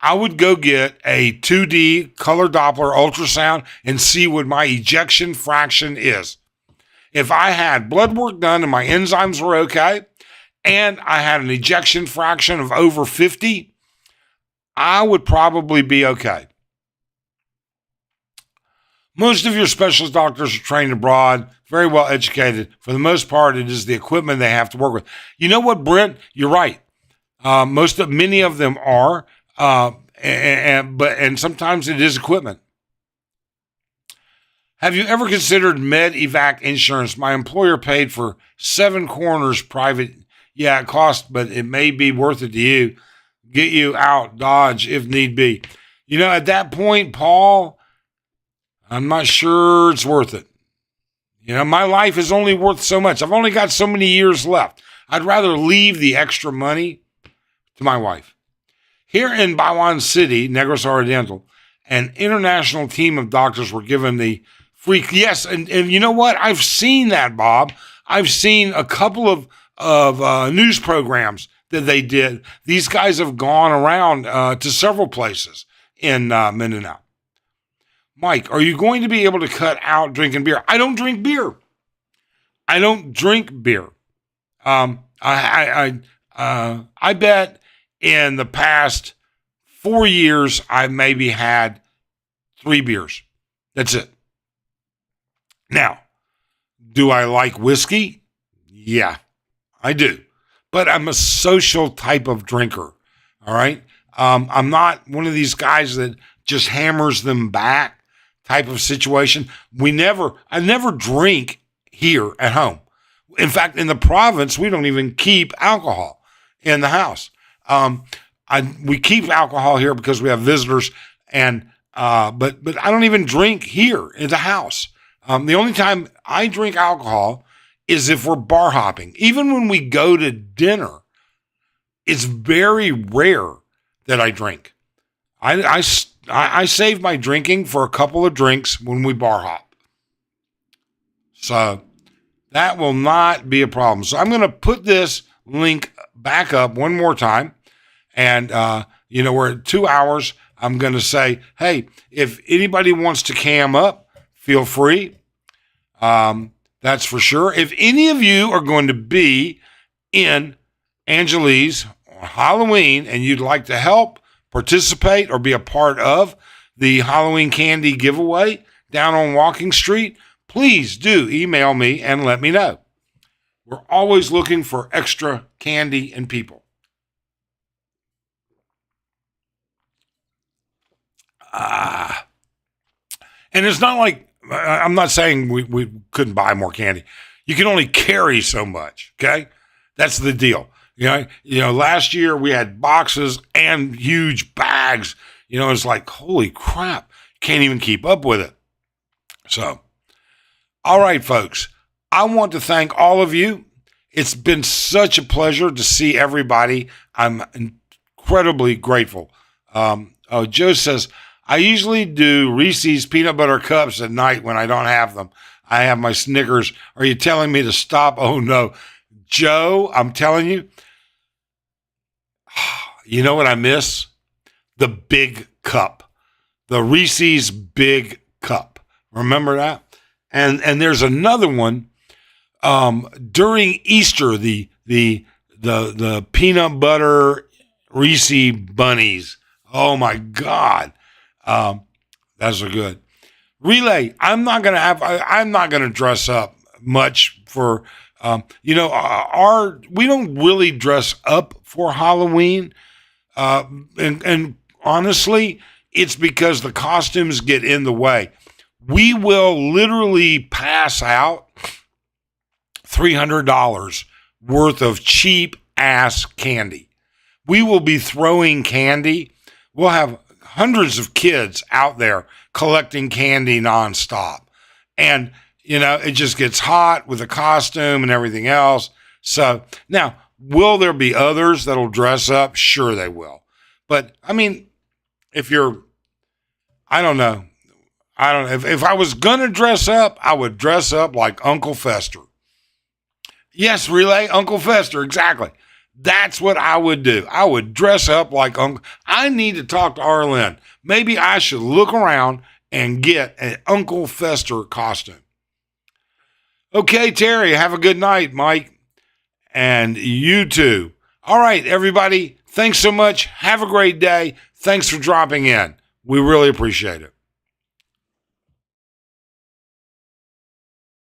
I would go get a 2D color Doppler ultrasound and see what my ejection fraction is. If I had blood work done and my enzymes were okay, and I had an ejection fraction of over 50, I would probably be okay. Most of your specialist doctors are trained abroad, very well educated. For the most part, it is the equipment they have to work with. You know what, Brent? You're right. Many of them are, and sometimes it is equipment. Have you ever considered med evac insurance? My employer paid for 7 coroners private. Yeah, it costs, but it may be worth it to you. Get you out, Dodge, if need be. At that point, Paul, I'm not sure it's worth it. My life is only worth so much. I've only got so many years left. I'd rather leave the extra money to my wife. Here in Bawan City, Negros Oriental, an international team of doctors were given the free. Yes, and you know what? I've seen that, Bob. I've seen a couple of news programs that they did. These guys have gone around to several places in Mindanao. Mike, are you going to be able to cut out drinking beer? I don't drink beer. I bet in the past 4 years, I maybe had 3 beers. That's it. Now, do I like whiskey? Yeah, I do. But I'm a social type of drinker. All right. I'm not one of these guys that just hammers them back type of situation. I never drink here at home. In fact, in the province, we don't even keep alcohol in the house. We keep alcohol here because we have visitors, and but I don't even drink here in the house. The only time I drink alcohol is if we're bar hopping. Even when we go to dinner, it's very rare that I drink. I save my drinking for a couple of drinks when we bar hop. So that will not be a problem. So I'm going to put this link back up one more time. And, we're at 2 hours. I'm going to say, hey, if anybody wants to cam up, feel free. That's for sure. If any of you are going to be in Angeles on Halloween and you'd like to help, participate, or be a part of the Halloween candy giveaway down on Walking Street, please do email me and let me know. We're always looking for extra candy and people. And it's not like, I'm not saying we couldn't buy more candy. You can only carry so much, okay? That's the deal. Last year we had boxes and huge bags. It's like, holy crap, can't even keep up with it. So, all right, folks, I want to thank all of you. It's been such a pleasure to see everybody. I'm incredibly grateful. Joe says, I usually do Reese's peanut butter cups at night when I don't have them. I have my Snickers. Are you telling me to stop? Oh, no. Joe, I'm telling you, you know what I miss? The big cup. The Reese's big cup. Remember that? And there's another one during Easter, the peanut butter Reese bunnies. Oh my God. Those are good. Relay. I'm not going to dress up much for, we don't really dress up for Halloween. And honestly, it's because the costumes get in the way. We will literally pass out $300 worth of cheap ass candy. We will be throwing candy. We'll have hundreds of kids out there collecting candy nonstop. And, it just gets hot with the costume and everything else. So now, will there be others that'll dress up? Sure, they will. But I mean, I don't know. If I was going to dress up, I would dress up like Uncle Fester. Yes, Relay, Uncle Fester, exactly. That's what I would do. I would dress up like Uncle. I need to talk to Arlen. Maybe I should look around and get an Uncle Fester costume. Okay, Terry, have a good night, Mike. And you too. All right, everybody. Thanks so much. Have a great day. Thanks for dropping in. We really appreciate it.